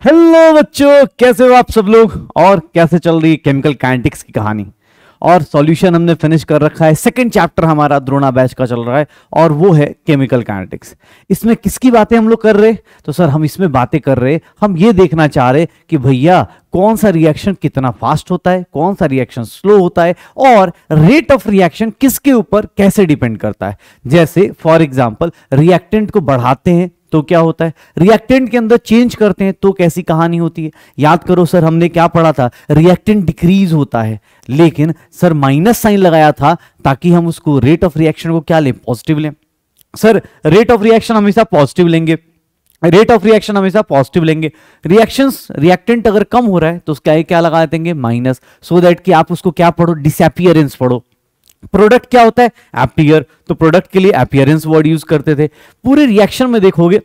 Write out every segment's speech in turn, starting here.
Hello बच्चों, कैसे हो आप सब लोग और कैसे चल रही है केमिकल काइनेटिक्स की कहानी। और सॉल्यूशन हमने फिनिश कर रखा है। सेकंड चैप्टर हमारा द्रोणा बैच का चल रहा है और वो है केमिकल काइनेटिक्स। इसमें किसकी बातें हम लोग कर रहे? तो सर हम इसमें बातें कर रहे, हम ये देखना चाह रहे कि भैया कौन सा रिएक्शन कितना फास्ट होता है, कौन सा रिएक्शन स्लो होता है और रेट ऑफ रिएक्शन किसके ऊपर कैसे डिपेंड करता है। जैसे फॉर एग्जांपल रिएक्टेंट को बढ़ाते हैं तो क्या होता है, रिएक्टेंट के अंदर चेंज करते हैं तो कैसी कहानी होती है। याद करो सर, हमने क्या पढ़ा था, रिएक्टेंट डिक्रीज होता है, लेकिन सर माइनस साइन लगाया था ताकि हम उसको रेट ऑफ रिएक्शन को क्या लें, पॉजिटिव लें। सर रेट ऑफ रिएक्शन हमेशा पॉजिटिव लेंगे, रेट ऑफ रिएक्शन हमेशा पॉजिटिव लेंगे। रिएक्शंस रिएक्टेंट अगर कम हो रहा है तो उसका क्या लगा देंगे, माइनस, सो दैट कि आप उसको क्या पढ़ो, डिसअपीयरेंस पढ़ो। प्रोडक्ट क्या होता है, अपीयर, तो प्रोडक्ट के लिए अपीयरेंस वर्ड यूज करते थे। पूरे रिएक्शन में देखोगे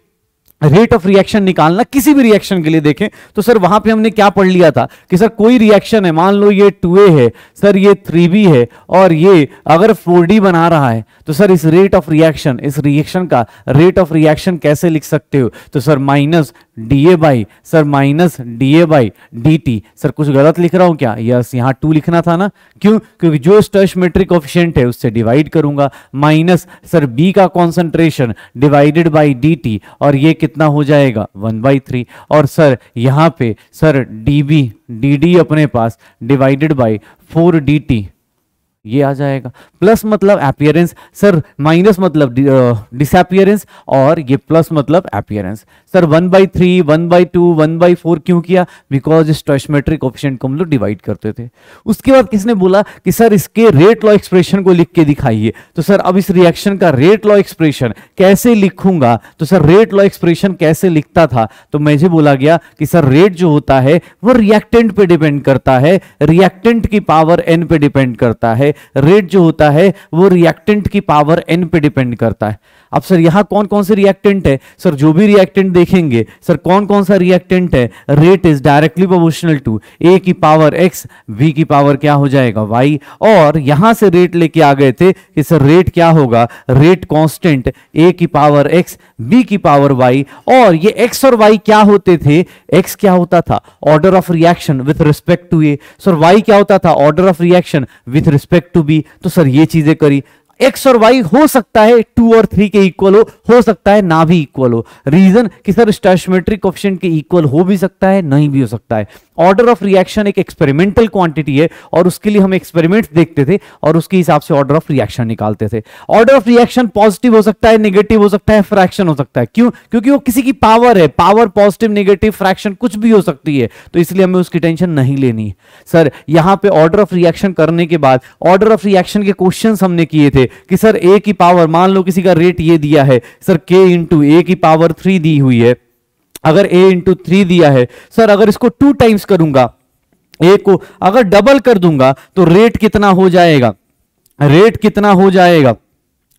रेट ऑफ रिएक्शन निकालना, किसी भी रिएक्शन के लिए देखें तो सर वहां पे हमने क्या पढ़ लिया था कि सर कोई रिएक्शन है, मान लो ये 2A है, सर ये 3B है और ये अगर 4D बना रहा है तो सर इस रेट ऑफ रिएक्शन, इस रिएक्शन का रेट ऑफ रिएक्शन कैसे लिख सकते हो, तो sir minus DA by, sir minus DA by DT। Sir कुछ गलत लिख रहा हूं क्या? यस, यहां 2 लिखना था ना, क्यों? क्योंकि जो स्टोइचियोमेट्रिक कोएफिशिएंट है उससे डिवाइड करूंगा, माइनस सर B का कॉन्सेंट्रेशन डिवाइडेड बाई DT और ये कितना हो जाएगा 1/3। और सर यहां पे सर DB DD अपने पास डिवाइडेड बाई 4DT ये आ जाएगा। प्लस मतलब अपीयरेंस, सर माइनस मतलब डिसअपीयरेंस और ये प्लस मतलब अपीयरेंस। सर 1/3, 1/2, 1/4 क्यों किया? बिकॉज स्टोइचियोमेट्रिक कोएफिशिएंट को हम लोग डिवाइड करते थे। उसके बाद किसने बोला कि सर इसके रेट लॉ एक्सप्रेशन को लिख के दिखाइए। तो सर अब इस रिएक्शन का रेट लॉ एक्सप्रेशन कैसे लिखूंगा, तो सर रेट लॉ एक्सप्रेशन कैसे लिखता था, तो मुझे बोला गया कि सर रेट जो होता है वो रिएक्टेंट पे डिपेंड करता है, रिएक्टेंट की पावर n पे डिपेंड करता है। रेट जो होता है वो रिएक्टेंट की पावर n पे डिपेंड करता है। अब सर यहां कौन कौन से रिएक्टेंट है, सर जो भी रिएक्टेंट देखेंगे सर कौन कौन सा रिएक्टेंट है, rate is directly proportional to a की पावर x, v की पावर क्या हो जाएगा y। और यहां से रेट लेके आ गए थे कि सर रेट क्या होगा, रेट कांस्टेंट a की पावर x, b की पावर y। और ये x और y क्या होते थे, x क्या होता था, order of reaction with respect to a, sir y क्या होता था, order of reaction with respect to b। तो सर ये चीजें करी। x और y हो सकता है 2 और 3 के इक्वल हो सकता है ना भी इक्वल हो। रीजन कि सर स्टोइचियोमेट्रिक कोएफिशिएंट के इक्वल हो भी सकता है, नहीं भी हो सकता है। ऑर्डर ऑफ रिएक्शन एक एक्सपेरिमेंटल क्वांटिटी है और उसके लिए हम एक्सपेरिमेंट्स देखते थे और उसके हिसाब से ऑर्डर ऑफ रिएक्शन निकालते थे। ऑर्डर ऑफ रिएक्शन पॉजिटिव हो सकता है, नेगेटिव हो सकता है, फ्रैक्शन हो सकता है। क्यों? क्योंकि वो किसी की पावर है, पावर पॉजिटिव नेगेटिव फ्रैक्शन कुछ भी हो सकती है, तो इसलिए हमें उसकी टेंशन नहीं लेनी। सर यहां पे ऑर्डर ऑफ रिएक्शन करने के बाद ऑर्डर ऑफ रिएक्शन के क्वेश्चंस हमने किए थे कि सर a की पावर, मान लो किसी का रेट ये दिया है सर k इंटू a की पावर 3 दी हुई है, अगर a इंटू 3 दिया है, सर अगर इसको 2 टाइम्स करूंगा, a को अगर डबल कर दूंगा तो रेट कितना हो जाएगा, रेट कितना हो जाएगा,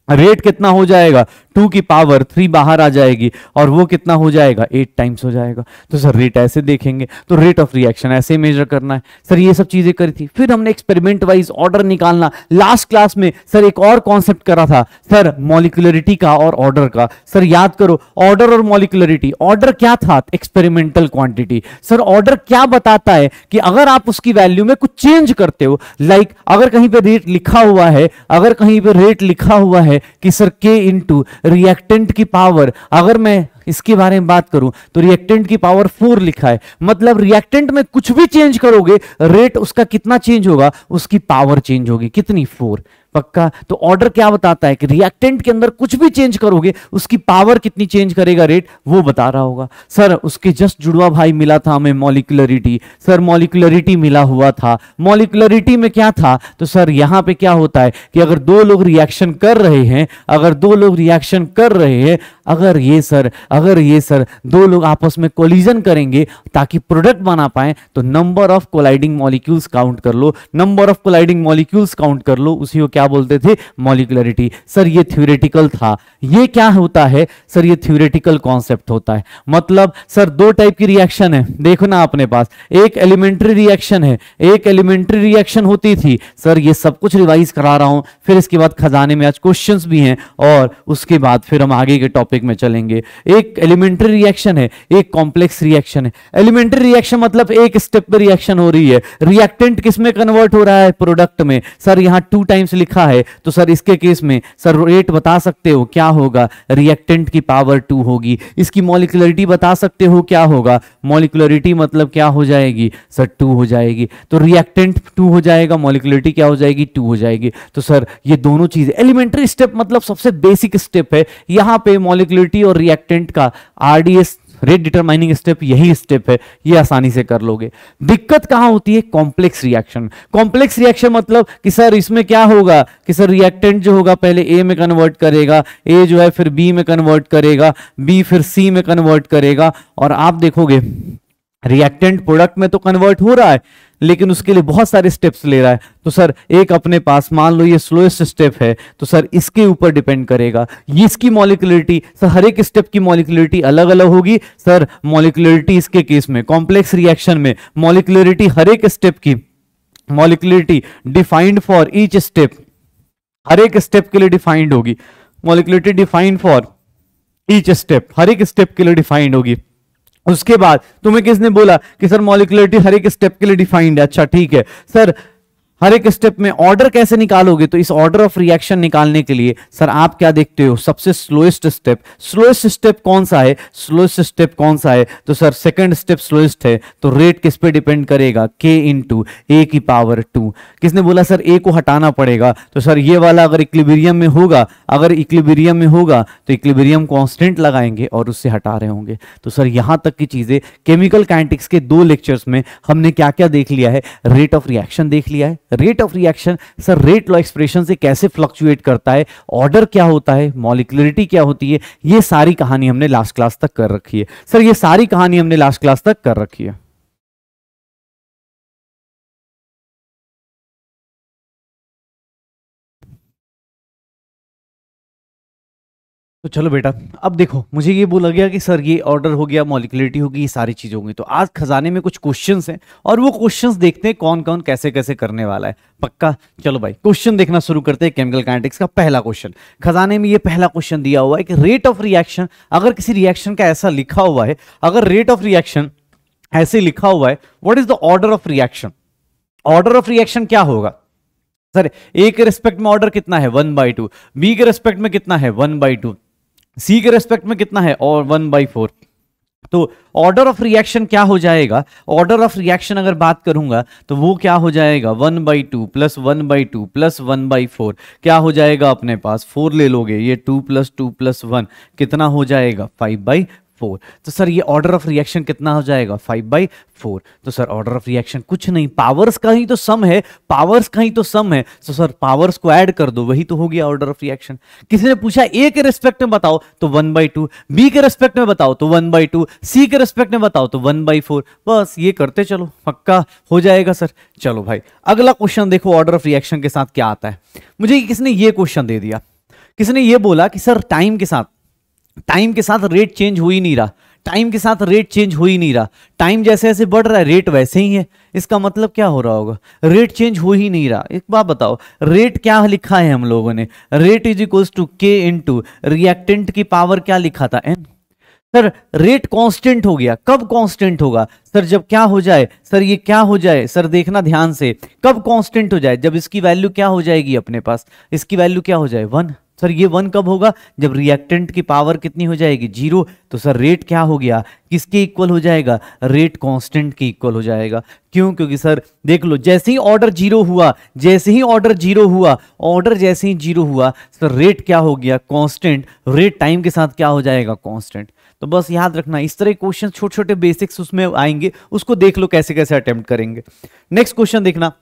रेट कितना हो जाएगा, 2 की पावर 3 बाहर आ जाएगी और वो कितना हो जाएगा, 8 टाइम्स हो जाएगा। तो सर रेट ऐसे देखेंगे तो रेट ऑफ रिएक्शन ऐसे मेजर करना है। सर ये सब चीजें करी थी। फिर हमने एक्सपेरिमेंट वाइज ऑर्डर निकालना, लास्ट क्लास में सर एक और कॉन्सेप्ट करा था सर मॉलिक्यूलरिटी का और ऑर्डर का। सर याद करो ऑर्डर और मॉलिक्यूलरिटी, ऑर्डर क्या था, एक्सपेरिमेंटल क्वांटिटी। सर ऑर्डर क्या बताता है कि अगर आप उसकी वैल्यू में कुछ चेंज करते हो, लाइक अगर कहीं पे रेट लिखा हुआ है, अगर कहीं पे रेट लिखा हुआ है कि सर k इंटू रिएक्टेंट की पावर, अगर मैं इसके बारे में बात करूं तो रिएक्टेंट की पावर 4 लिखा है, मतलब रिएक्टेंट में कुछ भी चेंज करोगे रेट उसका कितना चेंज होगा, उसकी पावर चेंज होगी, कितनी, 4। पक्का? तो ऑर्डर क्या बताता है कि रिएक्टेंट के अंदर कुछ भी चेंज करोगे उसकी पावर कितनी चेंज करेगा रेट, वो बता रहा होगा। सर उसके जस्ट जुड़वा भाई मिला था हमें मॉलिक्यूलरिटी। सर मॉलिक्यूलरिटी मिला हुआ था, मॉलिक्यूलरिटी में क्या था, तो सर यहां पे क्या होता है कि अगर 2 लोग रिएक्शन कर रहे हैं, अगर 2 लोग रिएक्शन कर रहे हैं, अगर ये सर 2 लोग आपस में कोलिजन करेंगे ताकि प्रोडक्ट बना पाए तो number of colliding molecules count कर लो, number of colliding molecules count कर लो, उसी को क्या बोलते थे, मॉलिक्युलरिटी। सर ये थ्योरेटिकल था। ये क्या होता है सर? ये थ्योरेटिकल कॉन्सेप्ट होता है। मतलब सर दो टाइप की रिएक्शन है, देखो ना अपने पास, एक एलिमेंट्री रिएक्शन है, एक एलिमेंट्री रिएक्शन होती थी। सर ये सब कुछ रिवाइज करा रहा हूं, फिर इसके बाद खजाने में आज क्वेश्चंस भी हैं और उसके बाद फिर हम आगे के टॉपिक में चलेंगे। एक एलिमेंट्री रिएक्शन है, एक कॉम्प्लेक्स रिएक्शन है। एलिमेंट्री रिएक्शन मतलब एक स्टेप पे रिएक्शन हो रही है, रिएक्टेंट किस में कन्वर्ट हो रहा है? प्रोडक्ट में। सर यहां 2 टाइम्स लिखा है, तो सर इसके केस में सर रेट बता सकते हो क्या होगा? रिएक्टेंट की पावर 2 होगी। इसकी मॉलिक्युलरिटी बता सकते हो क्या होगा? मॉलिक्युलरिटी मतलब क्या हो जाएगी सर? 2 हो जाएगी। तो रिएक्टेंट 2 हो जाएगा, मॉलिक्युलरिटी क्या हो जाएगी? 2 हो जाएगी। तो सर ये दोनों चीजें, एलिमेंट्री स्टेप मतलब सबसे बेसिक स्टेप है। यहां पे मॉलिक्युलरिटी और रिएक्टेंट का आरडीएस, रेट डिटरमाइनिंग स्टेप, यही स्टेप है, ये आसानी से कर लोगे। दिक्कत कहां होती है? Complex reaction. कॉम्प्लेक्स रिएक्शन मतलब कि सर इसमें क्या होगा कि सर रिएक्टेंट जो होगा पहले ए में कन्वर्ट करेगा, ए जो है फिर बी में कन्वर्ट करेगा, बी फिर सी में कन्वर्ट करेगा, और आप देखोगे रिएक्टेंट प्रोडक्ट में तो कन्वर्ट हो रहा है लेकिन उसके लिए बहुत सारे स्टेप्स ले रहा है। तो सर एक अपने पास मान लो ये स्लोएस्ट स्टेप है, तो सर इसके ऊपर डिपेंड करेगा। ये इसकी मॉलिक्युलरिटी, सर हर एक स्टेप की मॉलिक्युलरिटी अलग अलग होगी। सर मॉलिक्युलरिटी इसके केस में, कॉम्प्लेक्स रिएक्शन में मॉलिक्युलरिटी हर एक स्टेप की मॉलिक्युलरिटी डिफाइंड फॉर ईच स्टेप, हर एक स्टेप के लिए डिफाइंड होगी। मॉलिक्युलरिटी डिफाइंड फॉर ईच स्टेप, हर एक स्टेप के लिए डिफाइंड होगी। उसके बाद तुम्हें किसने बोला कि सर मॉलिक्युलरिटी हर एक स्टेप के लिए डिफाइंड है? अच्छा ठीक है सर, हर एक स्टेप में ऑर्डर कैसे निकालोगे? तो इस ऑर्डर ऑफ रिएक्शन निकालने के लिए सर आप क्या देखते हो? सबसे स्लोएस्ट स्टेप। स्लोएस्ट स्टेप कौन सा है? स्लोएस्ट स्टेप कौन सा है? तो सर सेकंड स्टेप स्लोएस्ट है। तो रेट किस पे डिपेंड करेगा? k इंटू ए की पावर 2। किसने बोला सर a को हटाना पड़ेगा? तो सर ये वाला अगर इक्विलिब्रियम में होगा, अगर इक्विलिब्रियम में होगा तो इक्विलिब्रियम कांस्टेंट लगाएंगे और उससे हटा रहे होंगे। तो सर यहां तक की चीजें केमिकल काइनेटिक्स के 2 लेक्चर्स में हमने क्या क्या देख लिया है? रेट ऑफ रिएक्शन देख लिया है। Rate of reaction sir rate law expression से कैसे फ्लक्चुएट करता है, ऑर्डर क्या होता है, मॉलिक्युलरिटी क्या होती है, ये सारी कहानी हमने लास्ट क्लास तक कर रखी है। सर ये सारी कहानी हमने लास्ट क्लास तक कर रखी है। तो चलो बेटा, अब देखो मुझे ये बोला गया कि सर ये ऑर्डर हो गया, मॉलिक्युलरिटी होगी, ये सारी चीजें होंगी। तो आज खजाने में कुछ क्वेश्चंस हैं और वो क्वेश्चंस देखते हैं कौन कौन कैसे कैसे करने वाला है। पक्का? चलो भाई क्वेश्चन देखना शुरू करते हैं। केमिकल काइनेटिक्स का पहला क्वेश्चन, खजाने में ये पहला क्वेश्चन दिया हुआ है कि रेट ऑफ रिएक्शन, अगर किसी रिएक्शन का ऐसा लिखा हुआ है, अगर रेट ऑफ रिएक्शन ऐसे लिखा हुआ है, what is the order of reaction? Order of reaction क्या होगा? सर ए के रिस्पेक्ट में ऑर्डर कितना है? 1/2। बी के रिस्पेक्ट में कितना है? 1/2। सी के रेस्पेक्ट में कितना है? और 1/4। तो ऑर्डर ऑफ रिएक्शन क्या हो जाएगा? ऑर्डर ऑफ रिएक्शन अगर बात करूंगा तो वो क्या हो जाएगा? 1/2 प्लस 1/2 प्लस 1/4 क्या हो जाएगा अपने पास? 4 ले लोगे, ये 2 + 2 + 1 कितना हो जाएगा? 5/4। तो सर ये ऑर्डर ऑफ रिएक्शन कितना हो जाएगा? 5/4। तो सर ऑर्डर ऑफ रिएक्शन कुछ नहीं, पावर्स का ही तो सम है, पावर्स का ही तो सम है। तो सर पावर्स को ऐड कर दो, वही तो हो गया ऑर्डर ऑफ रिएक्शन। किसी ने पूछा ए के रिस्पेक्ट में बताओ तो 1/2, बी के रिस्पेक्ट में बताओ तो 1/2, सी के रिस्पेक्ट में बताओ तो 1/4। बस ये करते चलो, पक्का हो जाएगा सर। चलो भाई अगला क्वेश्चन देखो, ऑर्डर ऑफ रिएक्शन के साथ क्या आता है। मुझे किसने ये क्वेश्चन दे दिया, किसने ये बोला कि सर टाइम के साथ रेट चेंज हो ही नहीं रहा, टाइम के साथ रेट चेंज हो ही नहीं रहा, टाइम जैसे जैसे बढ़ रहा है रेट वैसे ही है। इसका मतलब क्या हो रहा होगा? रेट चेंज हो ही नहीं रहा। एक बात बताओ, रेट क्या लिखा है हम लोगों ने? Rate is equals to k into reactant की पावर क्या लिखा था? n। सर रेट कांस्टेंट हो गया, कब कांस्टेंट होगा? सर जब क्या हो जाए? सर ये क्या हो जाए? सर देखना ध्यान से, कब कांस्टेंट हो जाए? जब इसकी वैल्यू क्या हो जाएगी अपने पास? इसकी वैल्यू क्या हो जाए? 1। सर ये 1 कब होगा? जब रिएक्टेंट की पावर कितनी हो जाएगी? 0। तो सर रेट क्या हो गया? किसके इक्वल हो जाएगा? रेट कांस्टेंट के इक्वल हो जाएगा। क्यों? क्योंकि सर देख लो, जैसे ही ऑर्डर 0 हुआ, ऑर्डर जैसे ही 0 हुआ, सर रेट क्या हो गया? कांस्टेंट। रेट टाइम के साथ क्या हो जाएगा? कांस्टेंट। तो बस याद रखना, इस तरह क्वेश्चन छोटे छोटे बेसिक्स उसमें आएंगे, उसको देख लो कैसे कैसे अटेम्प्ट करेंगे। नेक्स्ट क्वेश्चन देखना,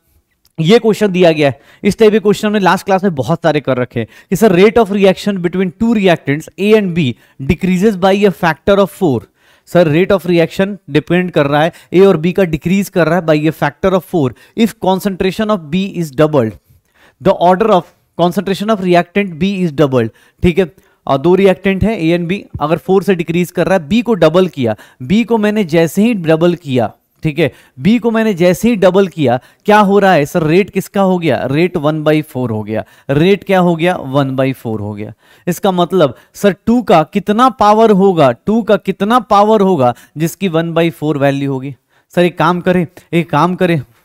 ये क्वेश्चन दिया गया है, इस टाइप के क्वेश्चन हमने लास्ट क्लास में बहुत सारे कर रखे हैं कि sir rate of reaction between 2 reactants A and B decreases by a factor of 4। Sir rate of reaction depend कर रहा है ए और बी का, डिक्रीज कर रहा है by a factor of 4 if concentration of B is doubled, the order of concentration of reactant B is doubled, ठीक है, और दो रिएक्टेंट है ए एंड बी, अगर 4 से डिक्रीज कर रहा है, बी को डबल किया, बी को मैंने जैसे ही डबल किया, ठीक है, बी को मैंने जैसे ही डबल किया, क्या हो रहा है सर, रेट किसका हो गया, रेट 1/4 हो गया, रेट क्या हो गया 1/4 हो गया। इसका मतलब सर 2 का कितना पावर होगा, 2 का कितना पावर होगा जिसकी 1/4 वैल्यू होगी। सर एक काम करें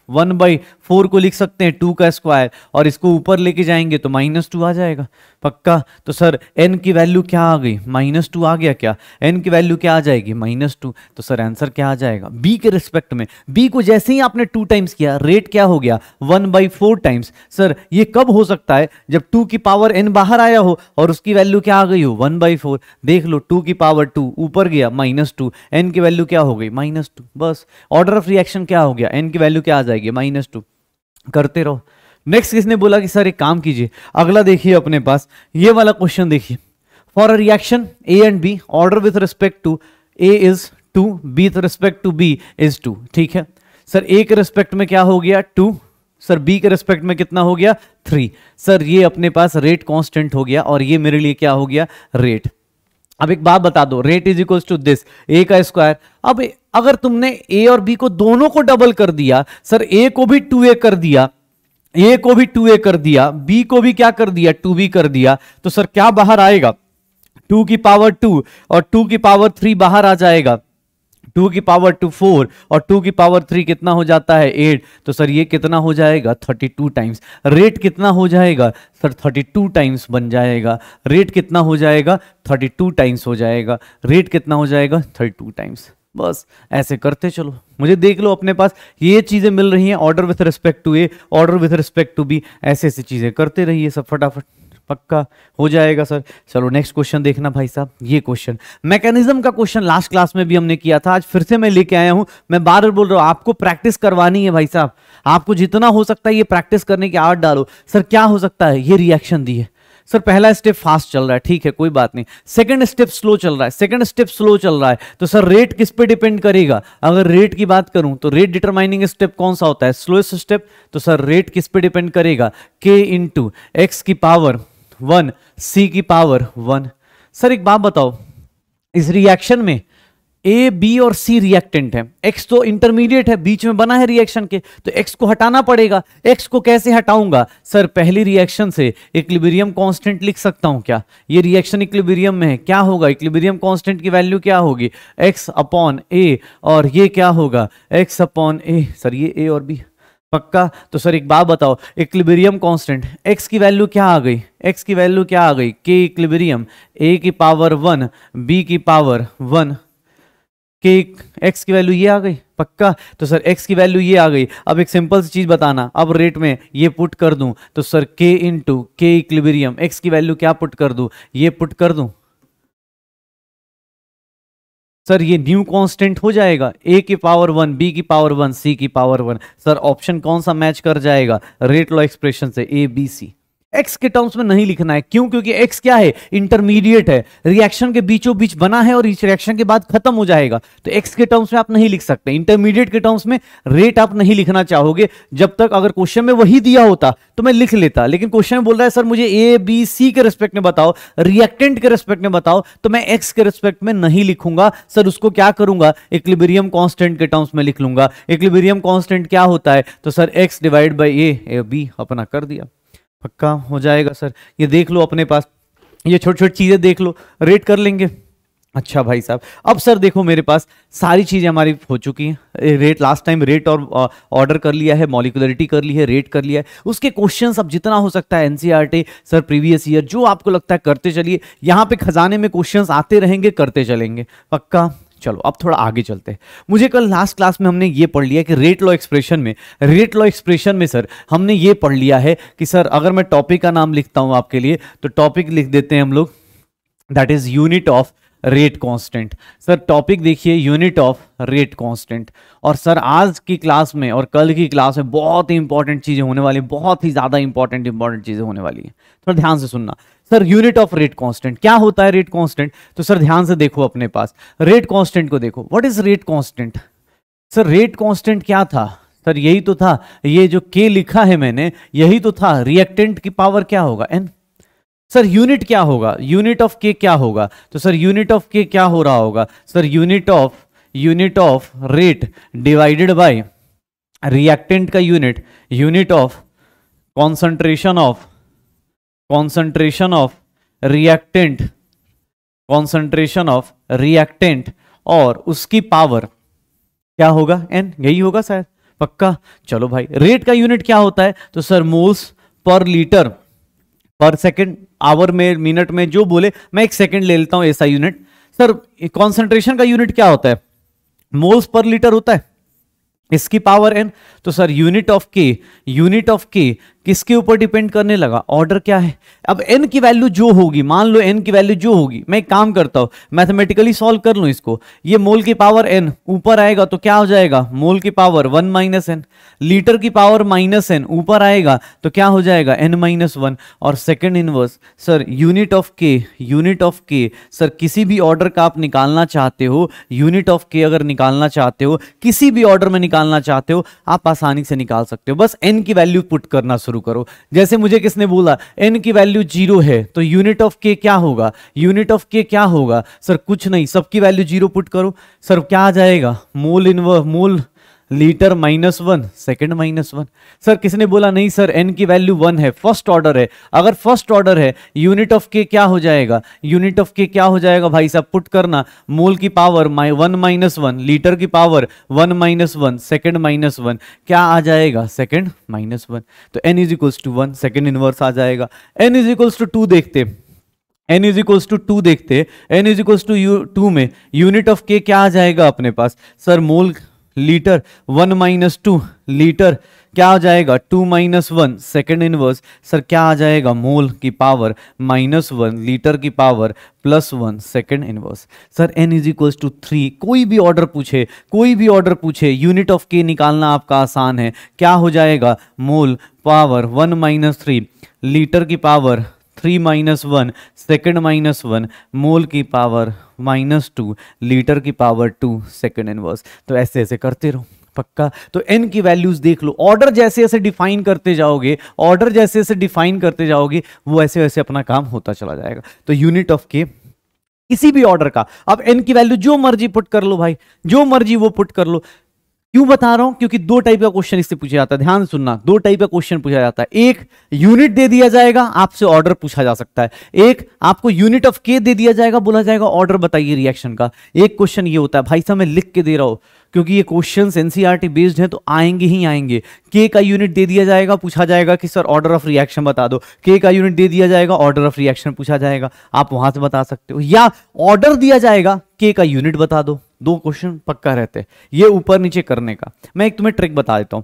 1/4 को लिख सकते हैं 2 का स्क्वायर, और इसको ऊपर लेके जाएंगे तो -2 आ जाएगा, पक्का। तो सर n की वैल्यू क्या आ गई, -2 आ गया क्या, n की वैल्यू क्या आ जाएगी -2, तो सर आंसर क्या आ जाएगा b के रिस्पेक्ट में, b को जैसे ही आपने 2 टाइम्स किया, रेट क्या हो गया 1/4 टाइम्स। सर ये कब हो सकता है, जब 2 की पावर n बाहर आया हो और उसकी वैल्यू क्या आ गई हो 1/4। देख लो 2 की पावर 2 ऊपर गया -2, n की वैल्यू क्या हो गई -2, बस ऑर्डर ऑफ रिएक्शन क्या हो गया, n की वैल्यू क्या आ जाएगी -2, करते रहो। नेक्स्ट किसने बोला कि सर एक काम कीजिए, अगला देखिए अपने पास ये वाला क्वेश्चन देखिए, for a reaction A and B, order with respect to A is 2, B with respect to B is 2, ठीक है। सर ए के रिस्पेक्ट में क्या हो गया 2, सर बी के रिस्पेक्ट में कितना हो गया 3, सर ये अपने पास रेट कांस्टेंट हो गया, और ये मेरे लिए क्या हो गया रेट। अब एक बात बता दो, rate is equal to this A का स्क्वायर। अब अगर तुमने ए और बी को दोनों को डबल कर दिया, सर ए को भी 2a कर दिया, ए को भी 2a कर दिया, बी को भी क्या कर दिया 2b कर दिया, तो सर क्या बाहर आएगा 2 की पावर 2 और 2 की पावर 3 बाहर आ जाएगा, 2 की पावर 2 4 और 2 की पावर 3 कितना हो जाता है 8, तो सर ये कितना हो जाएगा 32 टाइम्स। रेट कितना हो जाएगा सर 32 टाइम्स बन जाएगा, रेट कितना हो जाएगा 32 टाइम्स हो जाएगा, रेट कितना हो जाएगा 32 टाइम्स। बस ऐसे करते चलो, मुझे देख लो अपने पास ये चीजें मिल रही हैं, order with respect to A, order with respect to B, ऐसे ऐसी चीजें करते रहिए सब फटाफट, पक्का हो जाएगा सर। चलो नेक्स्ट क्वेश्चन देखना भाई साहब, ये क्वेश्चन मैकेनिज्म का क्वेश्चन लास्ट क्लास में भी हमने किया था, आज फिर से मैं लेके आया हूं। मैं बार बार बोल रहा हूं आपको प्रैक्टिस करवानी है भाई साहब, आपको जितना हो सकता है ये प्रैक्टिस करने की आदत डालो। सर क्या हो सकता है, ये रिएक्शन दी है सर, पहला स्टेप फास्ट चल रहा है, ठीक है कोई बात नहीं, सेकंड स्टेप स्लो चल रहा है, सेकंड स्टेप स्लो चल रहा है, तो सर रेट किस पे डिपेंड करेगा। अगर रेट की बात करूं तो रेट डिटरमाइनिंग स्टेप कौन सा होता है, स्लोएस्ट स्टेप, तो सर रेट किस पे डिपेंड करेगा, k इंटू एक्स की पावर 1 c की पावर 1। सर एक बात बताओ, इस रिएक्शन में ए बी और सी रिएक्टेंट है, एक्स तो इंटरमीडिएट है, बीच में बना है रिएक्शन के, तो एक्स को हटाना पड़ेगा। एक्स को कैसे हटाऊंगा सर, पहली रिएक्शन से इक्विलिब्रियम कांस्टेंट लिख सकता हूं क्या, ये रिएक्शन इक्विलिब्रियम में है, क्या होगा इक्विलिब्रियम कांस्टेंट की वैल्यू क्या होगी x अपॉन ए, और ये क्या होगा x अपॉन ए। सर ये ए और बी पक्का। तो सर एक बात बताओ, इक्विलिब्रियम कांस्टेंट x की वैल्यू क्या आ गई, x की वैल्यू क्या आ गई k इक्विलिब्रियम, a की पावर 1 b की पावर 1, के x की वैल्यू ये आ गई पक्का। तो सर x की वैल्यू ये आ गई। अब एक सिंपल सी चीज बताना, अब रेट में ये पुट कर दूं तो सर k इंटू के इक्विलिब्रियम, x की वैल्यू क्या पुट कर दूं, ये पुट कर दूं, सर ये न्यू कांस्टेंट हो जाएगा, a की पावर 1 b की पावर 1 c की पावर 1। सर ऑप्शन कौन सा मैच कर जाएगा रेट लॉ एक्सप्रेशन से, a b c। x के टर्म्स में नहीं लिखना है, क्यों, क्योंकि x क्या है इंटरमीडिएट है, रिएक्शन के बीचों बीच बना है और इस रिएक्शन के बाद खत्म हो जाएगा, तो x के टर्म्स में आप नहीं लिख सकते, इंटरमीडिएट के टर्म्स में रेट आप नहीं लिखना चाहोगे जब तक। अगर क्वेश्चन में वही दिया होता तो मैं लिख लेता, लेकिन क्वेश्चन में बोल रहा है सर मुझे ए बी सी के रिस्पेक्ट में बताओ, रिएक्टेंट के रिस्पेक्ट में बताओ, तो मैं x के रिस्पेक्ट में नहीं लिखूंगा सर, उसको क्या करूंगा इक्विलिब्रियम कांस्टेंट के टर्म्स में लिख लूंगा। इक्विलिब्रियम कांस्टेंट क्या होता है, तो sir x divide by A B, अपना कर दिया, पक्का हो जाएगा सर। ये देख लो अपने पास, ये छोटी छोटी चीजें देख लो, रेट कर लेंगे। अच्छा भाई साहब, अब सर देखो मेरे पास सारी चीजें हमारी हो चुकी हैं, रेट लास्ट टाइम रेट और ऑर्डर कर लिया है, मॉलिक्यूलरिटी कर ली है, रेट कर लिया है, उसके क्वेश्चंस अब जितना हो सकता है एनसीईआरटी सर प्रीवियस ईयर जो आपको लगता है करते चलिए, यहाँ पे खजाने में क्वेश्चंस आते रहेंगे, करते चलेंगे पक्का। चलो अब थोड़ा आगे चलते हैं। मुझे कल लास्ट क्लास में हमने ये पढ़ लिया कि रेट लॉ एक्सप्रेशन में सर हमने ये पढ़ लिया है कि सर अगर मैं टॉपिक का नाम लिखता हूं आपके लिए, तो टॉपिक लिख देते हैं हम लोग, that is unit of rate constant. Sir topic देखिए यूनिट ऑफ रेट कांस्टेंट। और सर आज की क्लास में और कल की क्लास में बहुत ही इंपॉर्टेंट चीजें होने वाली, बहुत ही ज्यादा इंपॉर्टेंट चीजें होने वाली हैं, थोड़ा ध्यान से सुनना। Sir unit of rate constant क्या होता है, रेट कांस्टेंट, तो सर ध्यान से देखो अपने पास रेट कांस्टेंट को देखो, what is rate constant. Sir rate constant क्या था, सर यही तो था, ये जो K लिखा है मैंने यही तो था, रिएक्टेंट की पावर क्या होगा N। सर यूनिट क्या होगा, यूनिट ऑफ K क्या होगा, तो सर यूनिट ऑफ K क्या हो रहा होगा sir, unit of rate divided by reactant का unit, unit of concentration of reactant, concentration of reactant और उसकी पावर क्या होगा N, यही होगा शायद, पक्का। चलो भाई रेट का यूनिट क्या होता है, तो सर मोल्स पर लीटर पर सेकंड, आवर में, मिनट में, जो बोले, मैं एक सेकंड ले लेता हूं ऐसा यूनिट। सर कॉन्सेंट्रेशन का यूनिट क्या होता है, मोल्स पर लीटर होता है, इसकी पावर N। तो सर यूनिट ऑफ K किसके ऊपर डिपेंड करने लगा, ऑर्डर क्या है। अब N की वैल्यू जो होगी, मान लो N की वैल्यू जो होगी, मैं एक काम करता हूं मैथमेटिकली सॉल्व कर लूं इसको, ये मोल की पावर N ऊपर आएगा तो क्या हो जाएगा, मोल की पावर 1 माइनस N, लीटर की पावर माइनस N ऊपर आएगा तो क्या हो जाएगा N माइनस 1। और second inverse sir unit of K sir किसी भी ऑर्डर का आप निकालना चाहते हो, यूनिट ऑफ K अगर निकालना चाहते हो, किसी भी ऑर्डर में निकालना चाहते हो, आप आसानी से निकाल सकते हो, बस N की वैल्यू पुट करना शुरू करो। जैसे मुझे किसने बोला N की वैल्यू 0 है तो यूनिट ऑफ K क्या होगा, यूनिट ऑफ K क्या होगा सर, कुछ नहीं, सबकी वैल्यू 0 पुट करो, सर क्या आ जाएगा, mole litre minus 1, second minus 1। Sir किसने बोला नहीं सर N की वैल्यू 1 है, फर्स्ट ऑर्डर है, अगर फर्स्ट ऑर्डर है यूनिट ऑफ K क्या हो जाएगा, यूनिट ऑफ K क्या हो जाएगा भाई साहब, पुट करना, मोल की पावर 1 माइनस 1, लीटर की पावर 1 माइनस 1, सेकेंड माइनस 1, क्या आ जाएगा, सेकेंड माइनस 1। तो N is equals to 1, second inverse आ जाएगा। N इज इक्वल्स टू 2 देखते, N इज इक्वल्स टू 2 देखते, N इज इक्वल्स टू 2 में यूनिट ऑफ K क्या आ जाएगा अपने पास, sir mole litre 1 minus 2, litre क्या आ जाएगा 2 माइनस 1, सेकेंड इनवर्स सर क्या आ जाएगा, मोल की पावर माइनस 1, लीटर की power plus 1, second inverse. Sir N is equals to 3, कोई भी ऑर्डर पूछे, यूनिट ऑफ K निकालना आपका आसान है, क्या हो जाएगा, मोल पावर 1 माइनस 3, लीटर की पावर 3 माइनस 1, सेकेंड माइनस 1, मोल की पावर माइनस 2, लीटर की पावर 2, सेकेंड इनवर्स। तो ऐसे ऐसे करते रहो, पक्का। तो N की वैल्यूज देख लो, ऑर्डर जैसे जैसे डिफाइन करते जाओगे, वो ऐसे वैसे अपना काम होता चला जाएगा। तो यूनिट ऑफ K किसी भी ऑर्डर का, अब N की वैल्यू जो मर्जी पुट कर लो भाई, जो मर्जी वो पुट कर लो। क्यों बता रहा हूं, क्योंकि दो टाइप का क्वेश्चन इससे पूछा जाता है, ध्यान सुनना, दो टाइप का क्वेश्चन पूछा जाता है। एक यूनिट दे दिया जाएगा, आपसे ऑर्डर पूछा जा सकता है। एक आपको यूनिट ऑफ K दे दिया जाएगा, बोला जाएगा ऑर्डर बताइए रिएक्शन का। एक क्वेश्चन ये होता है, भाई साहब मैं लिख के दे रहा हूं क्योंकि ये क्वेश्चंस एनसीईआरटी बेस्ड हैं तो आएंगे ही आएंगे। K का यूनिट दे दिया जाएगा, पूछा जाएगा कि सर ऑर्डर ऑफ रिएक्शन बता दो। K का यूनिट दे दिया जाएगा, ऑर्डर ऑफ रिएक्शन पूछा जाएगा, आप वहां से बता सकते हो। या ऑर्डर दिया जाएगा, K का यूनिट बता दो। दो क्वेश्चन पक्का रहते हैं ये ऊपर नीचे करने का। मैं एक तुम्हें ट्रिक बता देता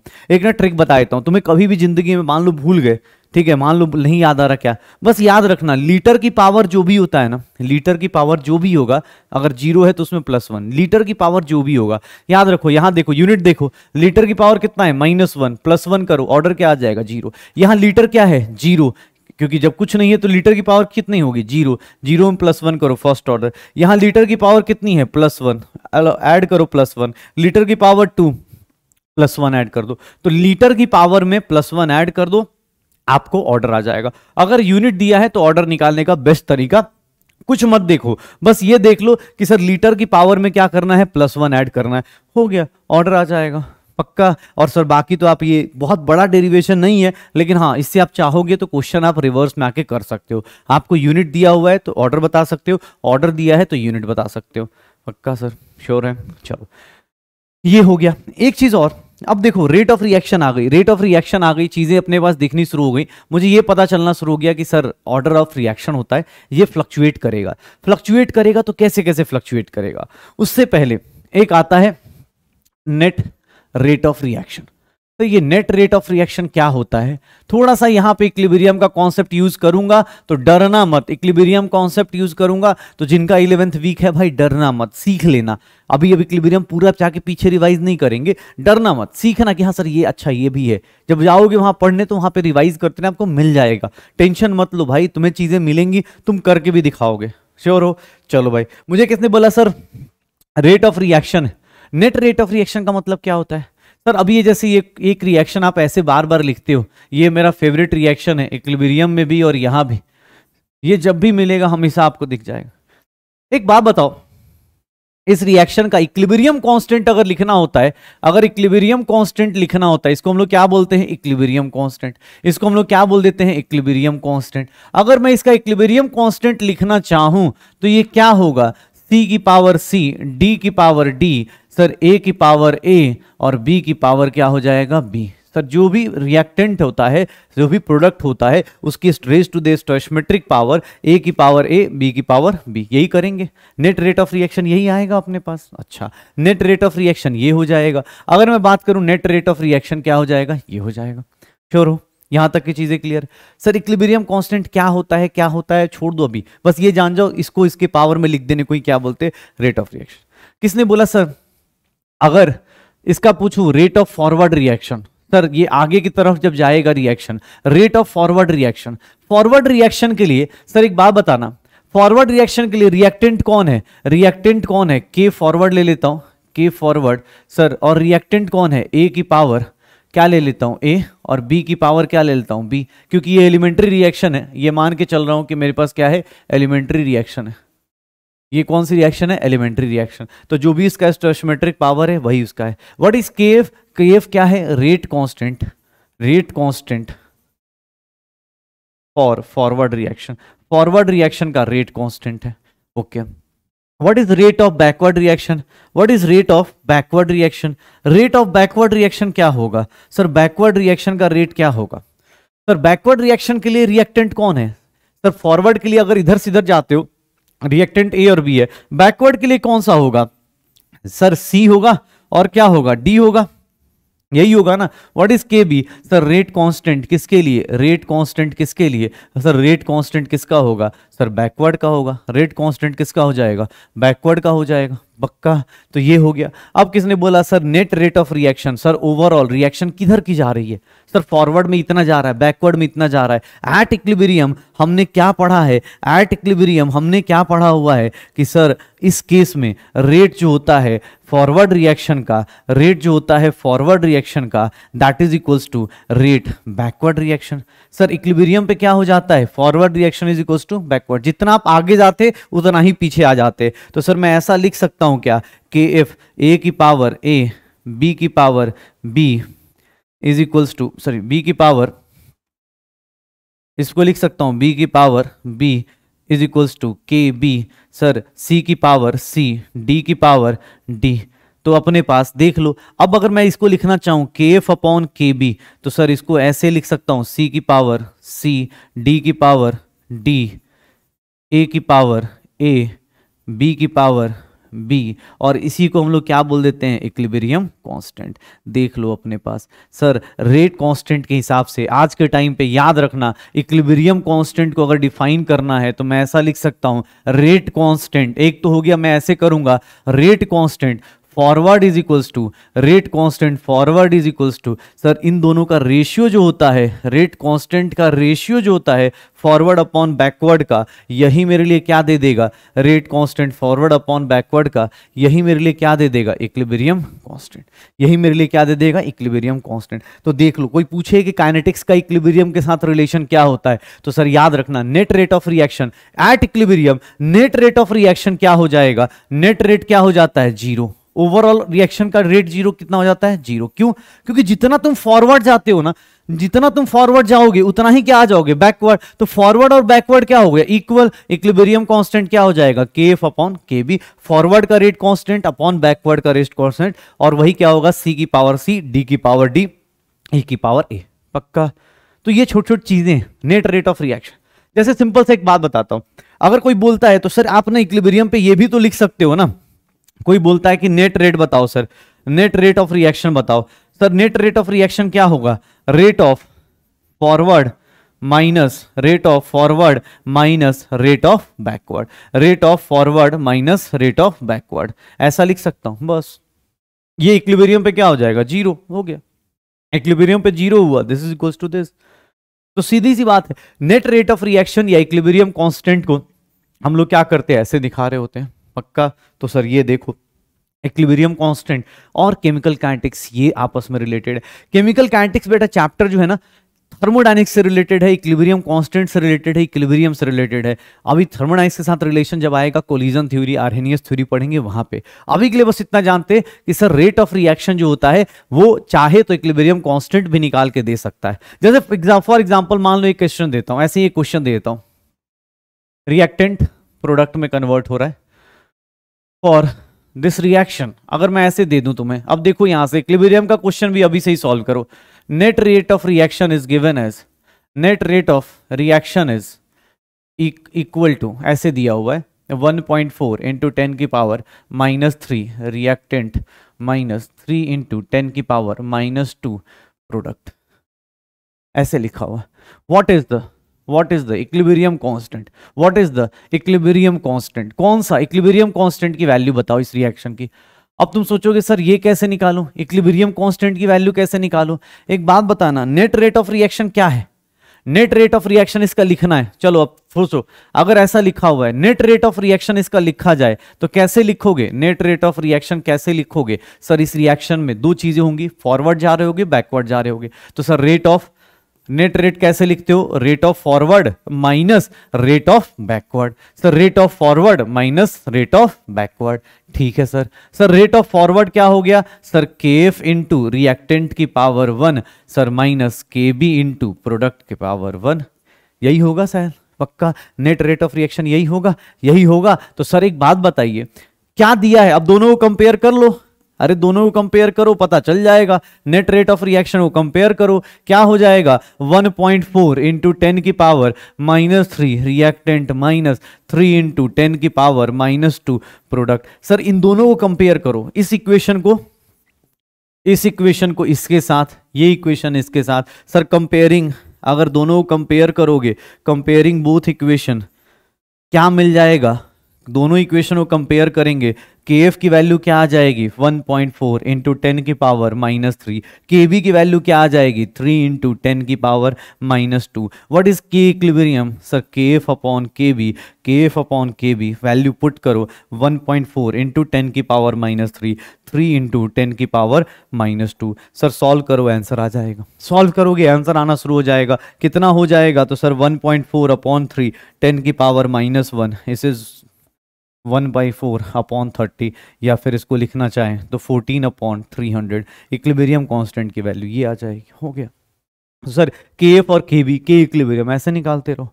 हूं, तुम्हें कभी भी जिंदगी में मान लो भूल गए, ठीक है, मान लो नहीं याद आ रहा, क्या, बस याद रखना लीटर की पावर जो भी होता है ना, लीटर की पावर जो भी होगा, अगर 0 है तो उसमें +1, लीटर की पावर जो भी होगा, याद रखो। यहां देखो यूनिट देखो, लीटर की पावर कितना है -1, +1 करो, ऑर्डर क्या आ जाएगा 0। यहां लीटर क्या है 0, क्योंकि जब कुछ नहीं है तो लीटर की पावर कितनी होगी 0, 0 में +1 करो, फर्स्ट ऑर्डर। यहां लीटर की पावर कितनी है +1, ऐड करो +1, लीटर की पावर 2, +1 ऐड कर दो। तो लीटर की पावर में +1 ऐड कर दो, आपको ऑर्डर आ जाएगा। अगर यूनिट दिया है तो ऑर्डर निकालने का बेस्ट तरीका कुछ मत देखो, बस ये देख लो कि सर लीटर की पावर में क्या करना है, +1 ऐड करना है, हो गया, ऑर्डर आ जाएगा, पक्का। और सर बाकी तो आप, ये बहुत बड़ा डेरिवेशन नहीं है, लेकिन हाँ इससे आप चाहोगे तो क्वेश्चन आप रिवर्स में आके कर सकते हो। आपको यूनिट दिया हुआ है तो ऑर्डर बता सकते हो, ऑर्डर दिया है तो यूनिट बता सकते हो, पक्का सर, श्योर है। चलो ये हो गया। एक चीज और, अब देखो रेट ऑफ रिएक्शन आ गई, चीजें अपने पास दिखनी शुरू हो गई। मुझे ये पता चलना शुरू हो गया कि सर ऑर्डर ऑफ रिएक्शन होता है, ये फ्लक्चुएट करेगा तो कैसे कैसे फ्लक्चुएट करेगा। उससे पहले एक आता है नेट रेट ऑफ रिएक्शन। तो ये नेट रेट ऑफ रिएक्शन क्या होता है, थोड़ा सा यहां पे इक्विलिब्रियम का कॉन्सेप्ट यूज करूंगा, तो डरना मत, इक्विलिब्रियम कॉन्सेप्ट यूज करूंगा। तो जिनका 11th वीक है भाई डरना मत, सीख लेना। अभी इक्विलिब्रियम पूरा जाके पीछे रिवाइज नहीं करेंगे, डरना मत, सीखना कि हाँ सर ये अच्छा ये भी है। जब जाओगे वहां पढ़ने तो वहां पे रिवाइज करते ना, आपको मिल जाएगा, टेंशन मत लो भाई, तुम्हें चीजें मिलेंगी, तुम करके भी दिखाओगे, श्योर हो। चलो भाई, मुझे किसने बोला sir rate of reaction, net rate of reaction का मतलब क्या होता है। सर अभी ये जैसे ये एक रिएक्शन आप ऐसे बार बार लिखते हो, ये मेरा फेवरेट रिएक्शन है इक्विलिब्रियम में भी और यहां भी, ये जब भी मिलेगा हमेशा आपको दिख जाएगा। एक बात बताओ, इस रिएक्शन का इक्विलिब्रियम कांस्टेंट अगर लिखना होता है, अगर इक्विलिब्रियम कांस्टेंट लिखना होता है, इसको हम लोग क्या बोलते हैं, इक्विलिब्रियम कांस्टेंट। इसको हम लोग क्या बोल देते हैं, इक्विलिब्रियम कांस्टेंट। अगर मैं इसका इक्विलिब्रियम कांस्टेंट लिखना चाहूं तो ये क्या होगा, c की पावर c, d की पावर d, सर a की पावर a और b की पावर क्या हो जाएगा, b। सर जो भी रिएक्टेंट होता है, जो भी प्रोडक्ट होता है, उसकी raise to the stoichiometric power a की पावर a, b की पावर b, यही करेंगे। नेट रेट ऑफ रिएक्शन यही आएगा अपने पास। अच्छा, नेट रेट ऑफ रिएक्शन ये हो जाएगा। अगर मैं बात करूं नेट रेट ऑफ रिएक्शन क्या हो जाएगा, ये हो जाएगा। श्योर हो, यहां तक की चीजें क्लियर। सर इक्विलिब्रियम कांस्टेंट क्या होता है, क्या होता है छोड़ दो अभी, बस ये जान जाओ, इसको इसके पावर में लिख देने को ही क्या बोलते हैं, रेट ऑफ रिएक्शन। किसने बोला सर, अगर इसका पूछूं rate of forward reaction, sir ये आगे की तरफ जब जाएगा reaction, rate of forward reaction. Forward reaction के लिए सर एक बात बताना, फॉरवर्ड रिएक्शन के लिए रिएक्टेंट कौन है, रिएक्टेंट कौन है, के फॉरवर्ड ले लेता हूं, के फॉरवर्ड सर, और रिएक्टेंट कौन है, ए की पावर क्या ले लेता हूं, ए, और बी की पावर क्या ले लेता हूं, बी, क्योंकि ये एलिमेंट्री रिएक्शन है। ये मान के चल रहा हूं कि मेरे पास क्या है, एलिमेंट्री रिएक्शन है। ये कौन सी रिएक्शन है, एलिमेंट्री रिएक्शन। तो जो भी इसका स्टोइकोमेट्रिक पावर है वही उसका है। व्हाट इज केएफ, केएफ क्या है, rate constant, rate constant for forward reaction, forward reaction का रेट कांस्टेंट है। Okay, what is rate of backward reaction, what is rate of backward reaction, rate of backward reaction क्या होगा, sir backward reaction का rate क्या होगा। Sir backward reaction के लिए reactant कौन है, सर फॉरवर्ड के लिए अगर इधर से इधर जाते हो रिएक्टेंट ए और बी है, बैकवर्ड के लिए कौन सा होगा, सर सी होगा और क्या होगा, डी होगा, यही होगा ना। व्हाट इज के बी, सर रेट कांस्टेंट किसके लिए, रेट कांस्टेंट किसके लिए, सर रेट कांस्टेंट किसका होगा, सर बैकवर्ड का होगा। रेट कांस्टेंट किसका हो जाएगा, बैकवर्ड का हो जाएगा, पक्का। तो ये हो गया। अब किसने बोला sir net rate of reaction, sir overall reaction किधर की जा रही है, सर फॉरवर्ड में इतना जा रहा है, बैकवर्ड में इतना जा रहा है। एट इक्विलिब्रियम हमने क्या पढ़ा है, एट इक्विलिब्रियम हमने क्या पढ़ा हुआ है कि सर इस केस में रेट जो होता है फॉरवर्ड रिएक्शन का, रेट जो होता है फॉरवर्ड रिएक्शन का, that is equals to rate backward reaction. Sir equilibrium पे क्या हो जाता है, forward reaction is equals to backward, जितना आप आगे जाते उतना ही पीछे आ जाते। तो सर मैं ऐसा लिख सकता हूं क्या, के एफ ए की पावर ए, बी की power B is equals to, sorry B की पावर, इसको लिख सकता हूं बी की power B is equals to K B, sir C की पावर सी, डी की पावर डी। तो अपने पास देख लो, अब अगर मैं इसको लिखना चाहूं के एफ अपॉन के बी, तो सर इसको ऐसे लिख सकता हूं सी की पावर सी, डी की पावर डी, ए की पावर ए, बी की पावर बी, और इसी को हम लोग क्या बोल देते हैं, इक्विलिब्रियम कांस्टेंट। देख लो अपने पास सर रेट कांस्टेंट के हिसाब से आज के टाइम पे याद रखना, इक्विलिब्रियम कांस्टेंट को अगर डिफाइन करना है तो मैं ऐसा लिख सकता हूं रेट कांस्टेंट, एक तो हो गया, मैं ऐसे करूंगा rate constant forward is equals to, rate constant forward is equals to, sir इन दोनों का रेशियो जो होता है, रेट कांस्टेंट का रेशियो जो होता है फॉरवर्ड अपॉन बैकवर्ड का, यही मेरे लिए क्या दे देगा, rate constant forward upon backward का, यही मेरे लिए क्या दे देगा, इक्विलिब्रियम कांस्टेंट, यही मेरे लिए क्या दे देगा, इक्विलिब्रियम कांस्टेंट। तो देख लो, कोई पूछे कि काइनेटिक्स का इक्विलिब्रियम के साथ रिलेशन क्या होता है, तो सर याद रखना net rate of reaction at equilibrium, net rate of reaction क्या हो जाएगा, नेट रेट क्या हो जाता है, जीरो। ओवरऑल रिएक्शन का रेट जीरो कितना हो जाता है, जीरो। क्यों, क्योंकि जितना तुम फॉरवर्ड जाते हो ना, जितना तुम फॉरवर्ड जाओगे उतना ही क्या आ जाओगे, बैकवर्ड। तो फॉरवर्ड और बैकवर्ड क्या हो गया, इक्वल। इक्विलिब्रियम कांस्टेंट क्या हो जाएगा, के एफ अपॉन के बी, फॉरवर्ड का रेट कांस्टेंट अपॉन बैकवर्ड का रेट कांस्टेंट, और वही क्या होगा, सी की पावर सी, डी की पावर डी, ए की पावर ए, पक्का। तो ये छोटी छोटी चीजें नेट रेट ऑफ रिएक्शन। जैसे सिंपल से एक बात बताता हूं, अगर कोई बोलता है तो सर आप ना इक्विलिब्रियम पे ये भी तो लिख सकते हो ना, कोई बोलता है कि नेट रेट बताओ sir, net rate of reaction बताओ। Sir net rate of reaction क्या होगा, rate of forward minus rate of forward minus rate of backward, rate of forward minus rate of backward, ऐसा लिख सकता हूं बस। ये इक्विलिब्रियम पे क्या हो जाएगा, जीरो हो गया। इक्विलिब्रियम पे जीरो हुआ, this is equals to this. तो सीधी सी बात है, नेट रेट ऑफ रिएक्शन या इक्विलिब्रियम कांस्टेंट को हम लोग क्या करते हैं, ऐसे दिखा रहे होते हैं, पक्का। तो सर ये देखो, इक्विलिब्रियम कांस्टेंट और केमिकल काइनेटिक्स ये आपस में रिलेटेड है। केमिकल काइनेटिक्स बेटा चैप्टर जो है ना थर्मोडायनेमिक्स से रिलेटेड है, इक्विलिब्रियम कांस्टेंट से रिलेटेड है, इक्विलिब्रियम से रिलेटेड है। अभी थर्मोडायनेमिक्स के साथ रिलेशन जब आएगा कोलिजन थ्योरी, आर्हेनियस थ्योरी पढ़ेंगे वहां पे। अभी के लिए बस इतना जानते हैं कि सर रेट ऑफ रिएक्शन जो होता है वो चाहे तो इक्विलिब्रियम कांस्टेंट भी निकाल के दे सकता है। जैसे फॉर एग्जांपल मान लो एक क्वेश्चन देता हूं, ऐसे ही एक क्वेश्चन देता हूं, रिएक्टेंट प्रोडक्ट में कन्वर्ट हो रहा है फॉर दिस रिएक्शन। अगर मैं ऐसे दे दूं तुम्हें, अब देखो यहां से इक्विलिब्रियम का क्वेश्चन भी अभी से ही सॉल्व करो। Net rate of reaction is given as, net rate of reaction is equal to, ऐसे दिया हुआ है 1.4 इंटू 10 की पावर -3 रिएक्टेंट माइनस 3 इंटू 10 की पावर -2 प्रोडक्ट, ऐसे लिखा हुआ। what is the equilibrium constant, what is the equilibrium constant, कौन सा इक्विलिब्रियम कांस्टेंट की वैल्यू बताओ इस रिएक्शन की। अब तुम सोचोगे सर ये कैसे निकालूं, इक्विलिब्रियम कांस्टेंट की वैल्यू कैसे निकालूं। एक बात बताना, नेट रेट ऑफ रिएक्शन क्या है, नेट रेट ऑफ रिएक्शन इसका लिखना है। चलो अब सोचो, अगर ऐसा लिखा हुआ है नेट रेट ऑफ रिएक्शन इसका लिखा जाए तो कैसे लिखोगे, नेट रेट ऑफ रिएक्शन कैसे लिखोगे। सर इस रिएक्शन में दो चीजें होंगी, फॉरवर्ड जा रहे होगे, बैकवर्ड जा रहे होगे। तो sir rate of, net rate कैसे लिखते हो, rate of forward minus rate of backward. Sir rate of forward minus rate of backward, ठीक है sir. Sir rate of forward क्या हो गया, सर केएफ इंटू रिएक्टेंट की पावर 1 सर माइनस केबी into product की पावर 1, यही होगा शायद, पक्का नेट रेट ऑफ रिएक्शन यही होगा, यही होगा। तो सर एक बात बताइए क्या दिया है, अब दोनों को कंपेयर कर लो। अरे दोनों को कंपेयर करो पता चल जाएगा, नेट रेट ऑफ रिएक्शन को कंपेयर करो, क्या हो जाएगा 1.4 इंटू 10 की पावर -3 रिएक्टेंट माइनस 3 इंटू 10 की पावर -2 प्रोडक्ट। सर इन दोनों को कंपेयर करो, इस इक्वेशन को इसके साथ, ये इक्वेशन इसके साथ। सर कंपेयरिंग, अगर दोनों को कंपेयर करोगे, कंपेयरिंग बोथ इक्वेशन, क्या मिल जाएगा, दोनों इक्वेशन को कंपेयर करेंगे, केएफ की वैल्यू क्या आ जाएगी 1.4 इंटू 10 की पावर -3, केबी की वैल्यू क्या आ जाएगी 3 इंटू 10 की पावर -2। व्हाट इज के इक्विलिब्रियम, सर केएफ अपॉन केबी, केएफ अपॉन केबी वैल्यू पुट करो 1.4 इंटू 10 की पावर -3, 3 इंटू 10 की पावर -2। सर सॉल्व करो आंसर आ जाएगा, सॉल्व करोगे आंसर आना शुरू हो जाएगा। कितना हो जाएगा, तो सर 1.4 अपॉन 3 10 की पावर -1, इस इज 1/4 अपॉन 30, या फिर इसको लिखना चाहें तो 14 अपॉन 300 इक्विलिब्रियम कांस्टेंट की वैल्यू ये आ जाएगी, हो गया। तो सर केएफ और केबी, के इक्विलिब्रियम ऐसे निकालते रहो।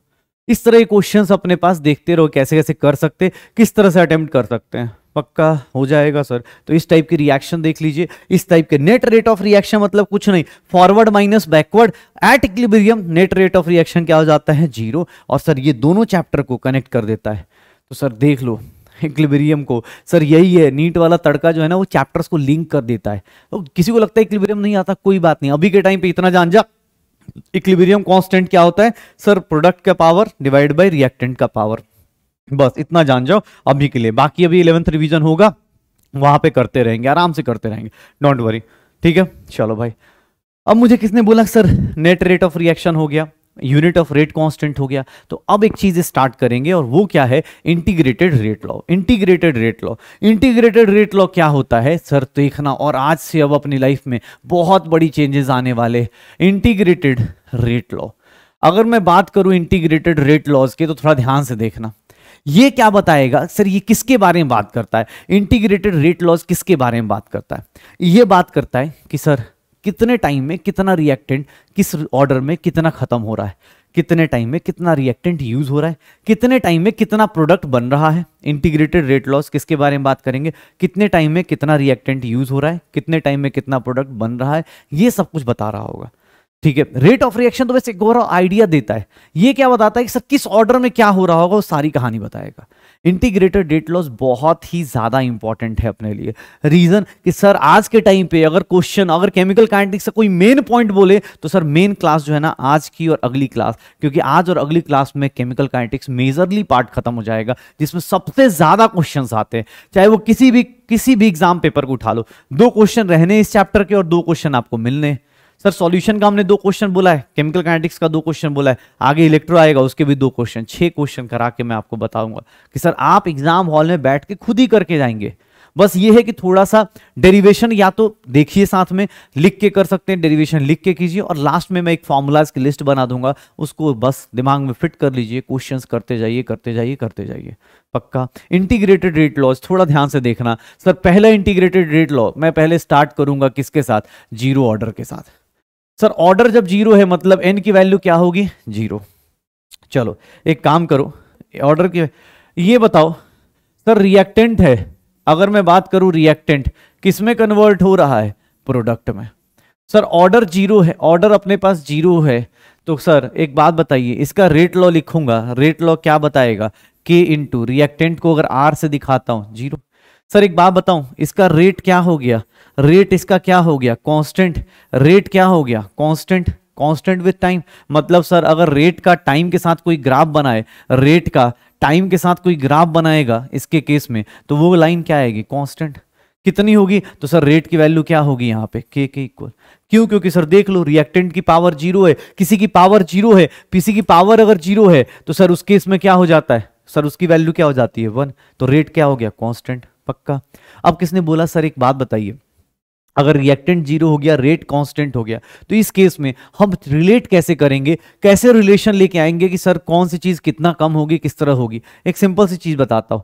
इस तरह के क्वेश्चंस अपने पास देखते रहो, कैसे कैसे कर सकते, किस तरह से अटेम्प्ट कर सकते हैं, पक्का हो जाएगा सर। तो इस टाइप की रिएक्शन देख लीजिए, इस टाइप के नेट रेट ऑफ रिएक्शन मतलब कुछ नहीं, forward minus backward at equilibrium net rate of reaction क्या हो जाता है 0। और सर ये दोनों चैप्टर को कनेक्ट कर देता है। तो सर देख लो इक्विलिब्रियम को, सर यही है नीट वाला तड़का जो है ना, वो चैप्टर्स को लिंक कर देता है। तो किसी को लगता है इक्विलिब्रियम नहीं आता, कोई बात नहीं, अभी के टाइम पे इतना जान जा, इक्विलिब्रियम कांस्टेंट क्या होता है, सर प्रोडक्ट का पावर डिवाइड बाय रिएक्टेंट का पावर, बस इतना जान जाओ अभी के लिए। बाकी अभी 11th रिवीजन होगा, वहां पे करते रहेंगे, आराम से करते रहेंगे, डोंट वरी, ठीक है। चलो भाई, अब मुझे किसने बोला sir net rate of reaction हो गया, यूनिट ऑफ रेट कांस्टेंट हो गया, तो अब एक चीज स्टार्ट करेंगे और वो क्या है, integrated rate law. Integrated rate law, integrated rate law क्या होता है सर देखना, और आज से अब अपनी लाइफ में बहुत बड़ी चेंजेस आने वाले। इंटीग्रेटेड रेट लॉ, अगर मैं बात करूं इंटीग्रेटेड रेट लॉज के, तो थोड़ा ध्यान से देखना, ये क्या बताएगा सर, ये किसके बारे में बात करता है, इंटीग्रेटेड रेट लॉज किसके बारे में बात करता है। ये बात करता है कि सर कितने टाइम में कितना रिएक्टेंट किस ऑर्डर में कितना खत्म हो रहा है, कितने टाइम में कितना रिएक्टेंट यूज हो रहा है, कितने टाइम में कितना प्रोडक्ट बन रहा है। इंटीग्रेटेड रेट लॉस किसके बारे में बात करेंगे, कितने टाइम में कितना रिएक्टेंट यूज हो रहा है, कितने टाइम में कितना प्रोडक्ट बन रहा है, ये सब कुछ बता रहा होगा, ठीक है। रेट ऑफ रिएक्शन तो वैसे एक और आइडिया देता है, ये क्या बताता है कि सर किस ऑर्डर में क्या हो रहा होगा, वो सारी कहानी बताएगा। इंटीग्रेटेड रेट लॉस बहुत ही ज्यादा इंपॉर्टेंट है अपने लिए, रीजन कि सर आज के टाइम पे अगर क्वेश्चन, अगर केमिकल काइनेटिक्स से कोई मेन पॉइंट बोले, तो सर मेन क्लास जो है ना आज की और अगली क्लास, क्योंकि आज और अगली क्लास में केमिकल काइनेटिक्स मेजरली पार्ट खत्म हो जाएगा, जिसमें सबसे ज्यादा क्वेश्चंस आते हैं, चाहे वो किसी भी एग्जाम पेपर को उठा लो। 2 क्वेश्चन रहने इस चैप्टर के और 2 क्वेश्चन आपको मिलने। सर सॉल्यूशन का हमने 2 क्वेश्चन बोला है, केमिकल काइनेटिक्स का 2 क्वेश्चन बोला है, आगे इलेक्ट्रो आएगा उसके भी 2 क्वेश्चन, 6 क्वेश्चन करा के मैं आपको बताऊंगा कि सर आप एग्जाम हॉल में बैठ के खुद ही करके जाएंगे। बस ये है कि थोड़ा सा डेरिवेशन या तो देखिए, साथ में लिख के कर सकते हैं, डेरिवेशन लिख के कीजिए, और लास्ट में मैं एक फॉर्मूलाज की लिस्ट बना दूंगा, उसको बस दिमाग में फिट कर लीजिए, क्वेश्चंस करते जाइए करते जाइए करते जाइए। पक्का। इंटीग्रेटेड रेट लॉज थोड़ा ध्यान से देखना सर। पहला इंटीग्रेटेड रेट लॉ मैं पहले स्टार्ट करूंगा किसके साथ? जीरो ऑर्डर के साथ। सर ऑर्डर जब जीरो है मतलब एन की वैल्यू क्या होगी? जीरो। चलो एक काम करो, ऑर्डर की ये बताओ सर, रिएक्टेंट है, अगर मैं बात करूं रिएक्टेंट किस में कन्वर्ट हो रहा है? प्रोडक्ट में। सर ऑर्डर जीरो है, ऑर्डर अपने पास जीरो है, तो सर एक बात बताइए, इसका रेट लॉ लिखूंगा, रेट लॉ क्या बताएगा? के इंटू रिएक्टेंट को अगर आर से दिखाता हूं जीरो। सर एक बात बताऊं, इसका रेट क्या हो गया? रेट इसका क्या हो गया? कांस्टेंट। रेट क्या हो गया? कांस्टेंट। कांस्टेंट विद टाइम, मतलब सर अगर रेट का टाइम के साथ कोई ग्राफ बनाए, रेट का टाइम के साथ कोई ग्राफ बनाएगा इसके केस में, तो वो लाइन क्या आएगी? कांस्टेंट। कितनी होगी? तो सर रेट की वैल्यू क्या होगी यहाँ पे? के इक्वल। क्यों? क्योंकि सर देख लो, रिएक्टेंट की पावर जीरो है, किसी की पावर जीरो है, किसी की पावर अगर जीरो है तो सर उस केस में क्या हो जाता है? सर उसकी वैल्यू क्या हो जाती है? वन। तो रेट क्या हो गया? कांस्टेंट। पक्का। अब किसने बोला सर एक बात बताइए, अगर रिएक्टेंट जीरो हो गया, रेट कांस्टेंट हो गया, तो इस केस में हम रिलेट कैसे करेंगे, कैसे रिलेशन लेके आएंगे कि सर कौन सी चीज कितना कम होगी, किस तरह होगी? एक सिंपल सी चीज बताता हूं,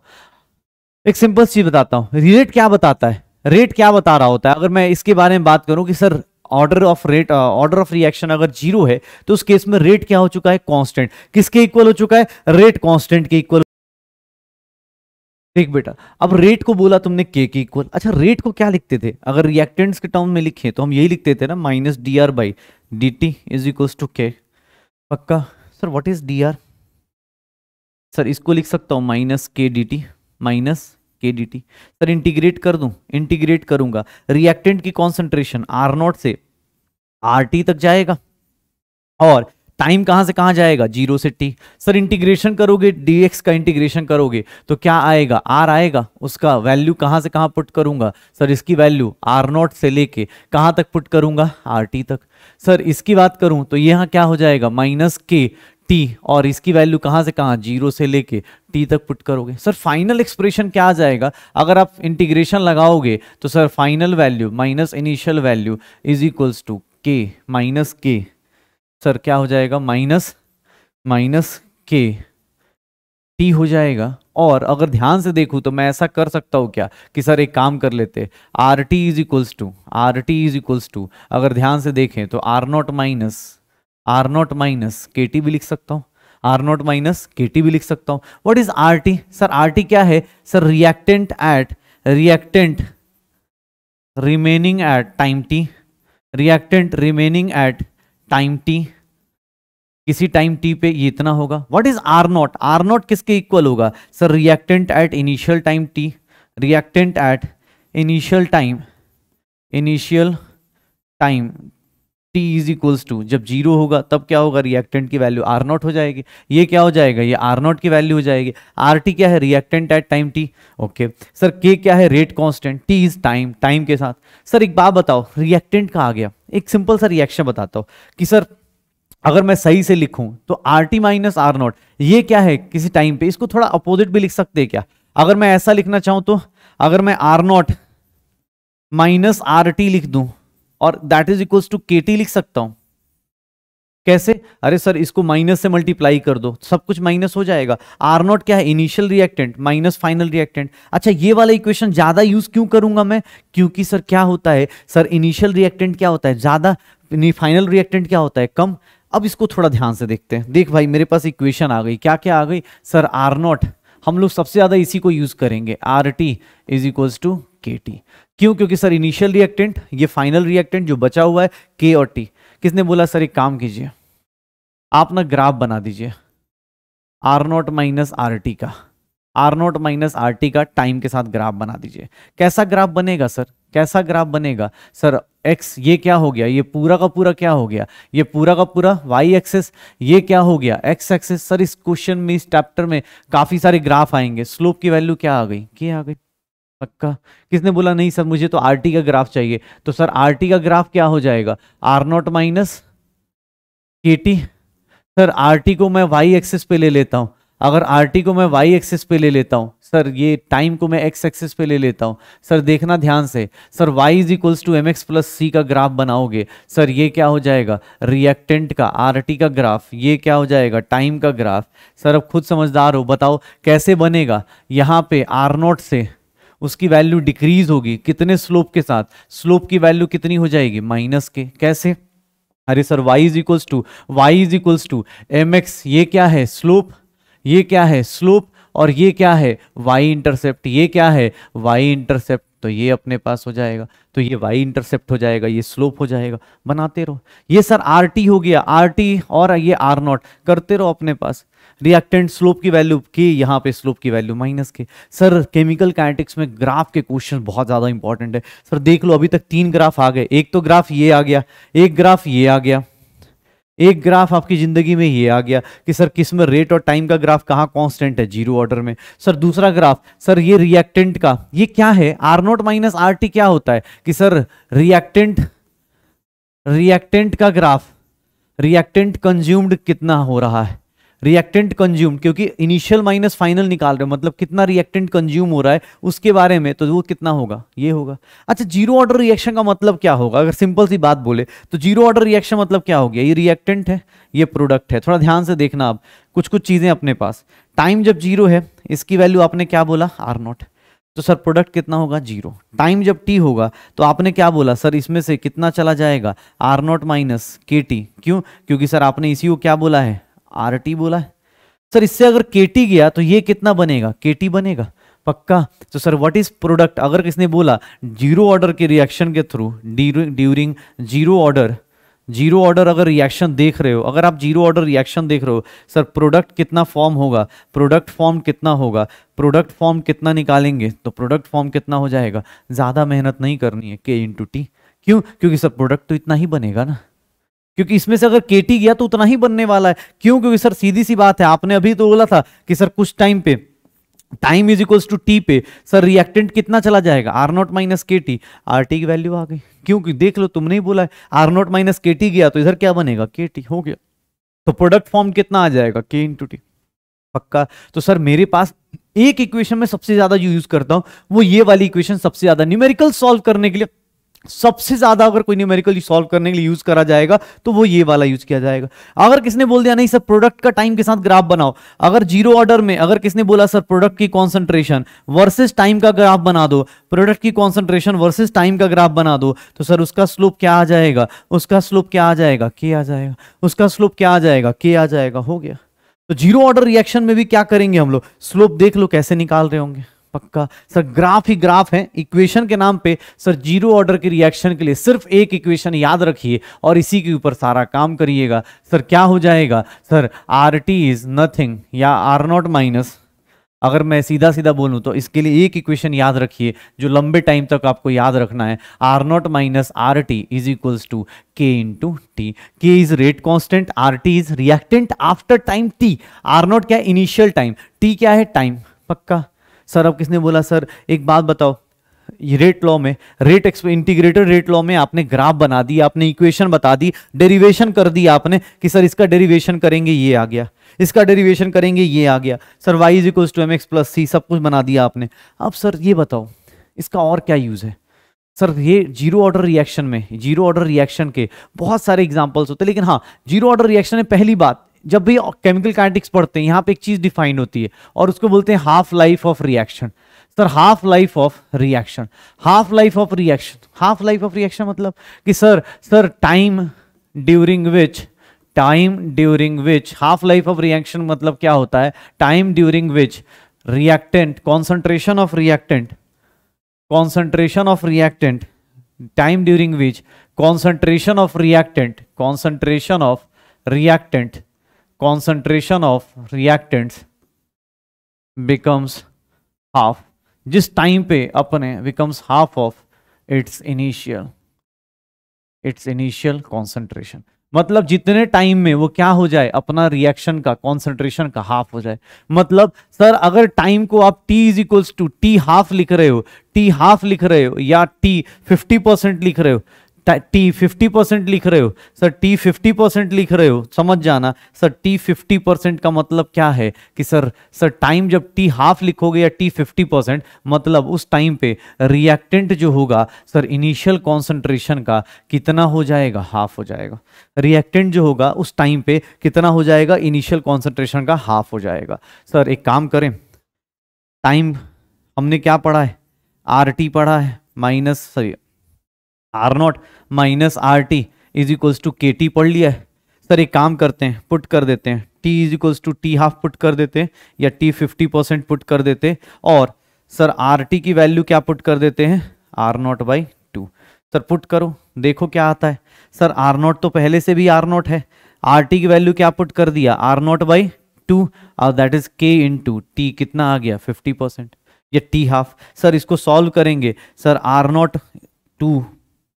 एक सिंपल चीज बताता हूं। रेट क्या बताता है? रेट क्या बता रहा होता है? अगर मैं इसके बारे में बात करूं कि sir order of rate, order of reaction अगर जीरो है तो उस केस में रेट क्या हो चुका है? कांस्टेंट। किसके इक्वल हो चुका है? रेट कांस्टेंट के इक्वल। ठीक बेटा, अब रेट को बोला तुमने के इक्वल। अच्छा रेट को क्या लिखते थे? अगर रिएक्टेंट्स के टर्म में लिखे तो हम यही लिखते थे ना, minus D R by D T is equals to K. पक्का। Sir what is D R? Sir इसको लिख सकता हूं minus K D T, minus K D T. Sir integrate कर दूं? इंटीग्रेट करूंगा, रिएक्टेंट की कॉन्सेंट्रेशन आर नॉट से आर टी तक जाएगा, और टाइम कहां से कहां जाएगा? जीरो से टी। सर इंटीग्रेशन करोगे, dx का इंटीग्रेशन करोगे तो क्या आएगा? आर आएगा, उसका वैल्यू कहां से कहां पुट करूंगा? सर इसकी वैल्यू आर नॉट से लेके कहां तक पुट करूंगा? आर टी तक। सर इसकी बात करूं तो यहां क्या हो जाएगा? माइनस के टी, और इसकी वैल्यू कहां से कहां? जीरो से लेके टी तक पुट करोगे। सर फाइनल एक्सप्रेशन क्या आ जाएगा अगर आप इंटीग्रेशन लगाओगे? तो sir final value minus initial value is equals to K minus K. Sir क्या हो जाएगा? माइनस माइनस के टी हो जाएगा। और अगर ध्यान से देखूं तो मैं ऐसा कर सकता हूं क्या कि सर एक काम कर लेते, R T is equals to, R T is equals to, अगर ध्यान से देखें तो आर नॉट माइनस के टी भी लिख सकता हूं, आर नॉट माइनस के टी भी लिख सकता हूं। What is R T? Sir R T क्या है? Sir reactant remaining at time T, reactant remaining at time T, किसी टाइम टी पे ये इतना होगा। What is R naught? R not किसके इक्वल होगा? Sir reactant at initial time T, reactant at initial time T is equals to, जब zero होगा तब क्या होगा? रिएक्टेंट की वैल्यू आर नॉट हो जाएगी, ये क्या हो जाएगा? ये आर नॉट की वैल्यू हो जाएगी। आर टी क्या है? Reactant at time T. Okay sir के क्या है? Rate constant, T is time, time के साथ। सर एक बात बताओ, रिएक्टेंट का आ गया, एक सिंपल सा रिएक्शन बताता हूं कि सर अगर मैं सही से लिखूं तो R T minus R naught, ये क्या है? किसी टाइम पे इसको थोड़ा अपोजिट भी लिख सकते हैं क्या? अगर मैं ऐसा लिखना चाहूं तो अगर मैं R naught minus R T लिख दूं और दैट इज इक्वल्स टू के टी लिख सकता हूं। कैसे? अरे सर इसको माइनस से मल्टीप्लाई कर दो, सब कुछ माइनस हो जाएगा। आर नॉट क्या है? Initial reactant minus final reactant. अच्छा ये वाला इक्वेशन ज्यादा यूज क्यों करूंगा मैं? क्योंकि सर क्या होता है, सर इनिशियल रिएक्टेंट क्या होता है? ज्यादा, फाइनल रिएक्टेंट क्या होता है? कम। अब इसको थोड़ा ध्यान से देखते हैं। देख भाई मेरे पास इक्वेशन आ गई, क्या क्या आ गई? सर आर नॉट, हम लोग सबसे ज्यादा इसी को यूज करेंगे, R T is equals to के टी। क्यों? क्योंकि सर इनिशियल रिएक्टेंट, ये फाइनल रिएक्टेंट जो बचा हुआ है, के और टी। किसने बोला? सर एक काम कीजिए, आप ना ग्राफ बना दीजिए R naught minus R T का, R naught minus R T का टाइम के साथ ग्राफ बना दीजिए। कैसा ग्राफ बनेगा सर? कैसा ग्राफ बनेगा? सर एक्स ये क्या हो गया? ये पूरा का पूरा क्या हो गया? ये पूरा का पूरा वाई एक्सेस, ये क्या हो गया? X axis. सर इस क्वेश्चन में, इस चैप्टर में काफी सारे ग्राफ आएंगे। स्लोप की वैल्यू क्या आ गई? क्या आ गई? पक्का। किसने बोला नहीं सर मुझे तो आर टी का ग्राफ चाहिए? तो सर आर टी का ग्राफ क्या हो जाएगा? आर नॉट माइनस के टी। सर आर टी को मैं वाई एक्सेस पे ले लेता हूं, अगर आर टी को मैं वाई एक्सेस पे ले लेता हूं, सर ये टाइम को मैं एक्स एक्सिस पे ले लेता हूं। सर देखना ध्यान से, sir y is equals to M X plus C का ग्राफ बनाओगे, सर ये क्या हो जाएगा, रिएक्टेंट का RT का ग्राफ, ये क्या हो जाएगा, टाइम का ग्राफ। सर अब खुद समझदार हो, बताओ कैसे बनेगा। यहाँ पे R0 से उसकी वैल्यू डिक्रीज होगी, कितने स्लोप के साथ, स्लोप की वैल्यू कितनी हो जाएगी, माइनस के। कैसे, अरे sir y is equals to M X, ये क्या है स्लोप, ये क्या है स्लोप, और ये क्या है y इंटरसेप्ट, ये क्या है y इंटरसेप्ट, तो ये अपने पास हो जाएगा, तो ये y इंटरसेप्ट हो जाएगा, ये स्लोप हो जाएगा। बनाते रहो, ये सर RT हो गया, RT और ये R0 करते रहो अपने पास। रिएक्टेंट स्लोप की वैल्यू के, यहाँ पे स्लोप की value minus K. Sir chemical kinetics में ग्राफ के क्वेश्चन बहुत ज्यादा इंपॉर्टेंट है। सर देख लो अभी तक 3 ग्राफ आ गए, एक तो ग्राफ ये आ गया, एक ग्राफ ये आ गया, एक ग्राफ आपकी जिंदगी में ये आ गया कि सर किस में रेट और टाइम का ग्राफ कहाँ कांस्टेंट है, जीरो ऑर्डर में। सर दूसरा ग्राफ, सर ये रिएक्टेंट का, ये क्या है R0 माइनस RT, क्या होता है कि सर रिएक्टेंट का ग्राफ, रिएक्टेंट कंज्यूम्ड कितना हो रहा है, रिएक्टेंट कंज्यूम्ड, क्योंकि इनिशियल माइनस फाइनल निकाल रहे हो, मतलब कितना रिएक्टेंट कंज्यूम हो रहा है उसके बारे में, तो वो कितना होगा, ये होगा। अच्छा जीरो ऑर्डर रिएक्शन का मतलब क्या होगा, अगर सिंपल सी बात बोले तो जीरो ऑर्डर रिएक्शन मतलब क्या हो गया, ये रिएक्टेंट है, ये प्रोडक्ट है। थोड़ा ध्यान से देखना, आप कुछ कुछ चीजें अपने पास, टाइम जब जीरो है इसकी वैल्यू आपने क्या बोला R0, तो सर प्रोडक्ट कितना होगा जीरो। टाइम जब t होगा तो आपने क्या बोला, सर इसमें से कितना चला जाएगा R0 माइनस KT, क्यों, क्योंकि सर आपने इसी को क्या बोला है, RT बोला है। सर इससे अगर KT गया तो ये कितना बनेगा, KT बनेगा पक्का। तो सर व्हाट इज प्रोडक्ट, अगर किसने बोला जीरो ऑर्डर के रिएक्शन के थ्रू ड्यूरिंग जीरो ऑर्डर अगर रिएक्शन देख रहे हो, अगर आप जीरो ऑर्डर रिएक्शन देख रहे हो, सर प्रोडक्ट कितना फॉर्म होगा, प्रोडक्ट फॉर्म कितना होगा, प्रोडक्ट फॉर्म कितना निकालेंगे, तो प्रोडक्ट फॉर्म कितना हो जाएगा, ज्यादा मेहनत नहीं करनी है, K इंटू टी। क्यों, क्योंकि सर प्रोडक्ट तो इतना ही बनेगा ना, क्योंकि इसमें से अगर KT गया तो उतना ही बनने वाला है। क्यों, क्योंकि सर सीधी सी बात है, आपने अभी तो बोला था कि सर कुछ टाइम पे time is equals to T पे सर रिएक्टेंट कितना चला जाएगा, R0 माइनस KT, RT की वैल्यू आ गई। क्योंकि देख लो तुमने ही बोला है R0 माइनस KT गया तो इधर क्या बनेगा, KT हो गया, तो प्रोडक्ट फॉर्म कितना आ जाएगा, K इंटू टी पक्का। तो सर मेरे पास एक इक्वेशन में सबसे ज्यादा जो यूज करता हूं वो ये वाली इक्वेशन, सबसे ज्यादा न्यूमेरिकल सॉल्व करने के लिए, सबसे ज्यादा अगर कोई न्यूमेरिकल सॉल्व करने के लिए यूज करा जाएगा तो वो ये वाला यूज किया जाएगा। अगर किसने बोल दिया नहीं सर प्रोडक्ट का टाइम के साथ ग्राफ बनाओ, अगर जीरो ऑर्डर में अगर किसने बोला सर प्रोडक्ट की कॉन्सेंट्रेशन वर्सेस टाइम का ग्राफ बना दो, प्रोडक्ट की कॉन्सेंट्रेशन वर्सेस टाइम का ग्राफ बना दो, तो सर उसका स्लोप क्या आ जाएगा, उसका स्लोप क्या आ जाएगा, K आ जाएगा, उसका स्लोप क्या आ जाएगा, K आ जाएगा, हो गया। तो जीरो ऑर्डर रिएक्शन में भी क्या करेंगे हम लोग, स्लोप देख लो कैसे निकाल रहे होंगे पक्का। सर ग्राफ ही ग्राफ है, इक्वेशन के नाम पे सर जीरो ऑर्डर के रिएक्शन के लिए सिर्फ एक इक्वेशन याद रखिए और इसी के ऊपर सारा काम करिएगा। सर क्या हो जाएगा, सर RT इज नथिंग या R0 माइनस, अगर मैं सीधा सीधा बोलूं तो इसके लिए एक इक्वेशन याद रखिए जो लंबे टाइम तक आपको याद रखना है, R0 minus RT is equals to K into T. K is rate constant, RT is reactant after time T, R0 क्या है इनिशियल टाइम, T क्या है टाइम पक्का। सर अब किसने बोला, सर एक बात बताओ, ये रेट लॉ में, इंटीग्रेटेड रेट लॉ में आपने ग्राफ बना दी, आपने इक्वेशन बता दी, डेरिवेशन कर दी आपने कि सर इसका डेरिवेशन करेंगे ये आ गया, इसका डेरिवेशन करेंगे ये आ गया, sir y is equals to mx plus C, सब कुछ बना दिया आपने। अब सर ये बताओ इसका और क्या यूज है। सर ये जीरो ऑर्डर रिएक्शन में, जीरो ऑर्डर रिएक्शन के बहुत सारे एग्जांपल्स होते हैं, लेकिन हाँ जीरो ऑर्डर रिएक्शन में पहली बात, जब भी केमिकल काइनेटिक्स पढ़ते हैं यहाँ पे एक चीज डिफाइन होती है और उसको बोलते हैं half life of reaction. Sir half life of reaction, half life of reaction, half life of reaction मतलब कि sir time during which half life of reaction मतलब क्या होता है, time during which reactant concentration of reactant time during which concentration of reactants becomes half, जिस time पे अपने becomes half of its initial concentration, मतलब जितने टाइम में वो क्या हो जाए, अपना रिएक्शन का कॉन्सेंट्रेशन का हाफ हो जाए। मतलब सर अगर टाइम को आप t is equals to T half लिख रहे हो, या t 50% लिख रहे हो, टी 50% लिख रहे हो सर, टी 50% लिख रहे हो, समझ जाना सर, टी 50% का मतलब क्या है कि सर टाइम जब टी हाफ लिखोगे या टी 50%, मतलब उस टाइम पे रिएक्टेंट जो होगा सर इनिशियल कॉन्सेंट्रेशन का कितना हो जाएगा, हाफ हो जाएगा। रिएक्टेंट जो होगा उस टाइम पे कितना हो जाएगा, इनिशियल कॉन्सेंट्रेशन का हाफ हो जाएगा। सर एक काम करें, टाइम हमने क्या पढ़ा है, आर टी पढ़ा है, minus sorry R naught minus R T is equals to के टी पढ़ लिया है। सर एक काम करते हैं, पुट कर देते हैं, T is equals to T half put कर देते हैं, या टी 50% पुट कर देते हैं, और सर आर टी की वैल्यू क्या पुट कर देते हैं, R naught by two. Sir put करो, देखो क्या आता है। सर आर नॉट तो पहले से भी आर नॉट है, आर टी की वैल्यू क्या पुट कर दिया, आर नॉट बाई टू, और दैट इज के इन टू टी, कितना आ गया 50%, या टी हाफ। सर इसको सॉल्व करेंगे, सर आर नॉट टू,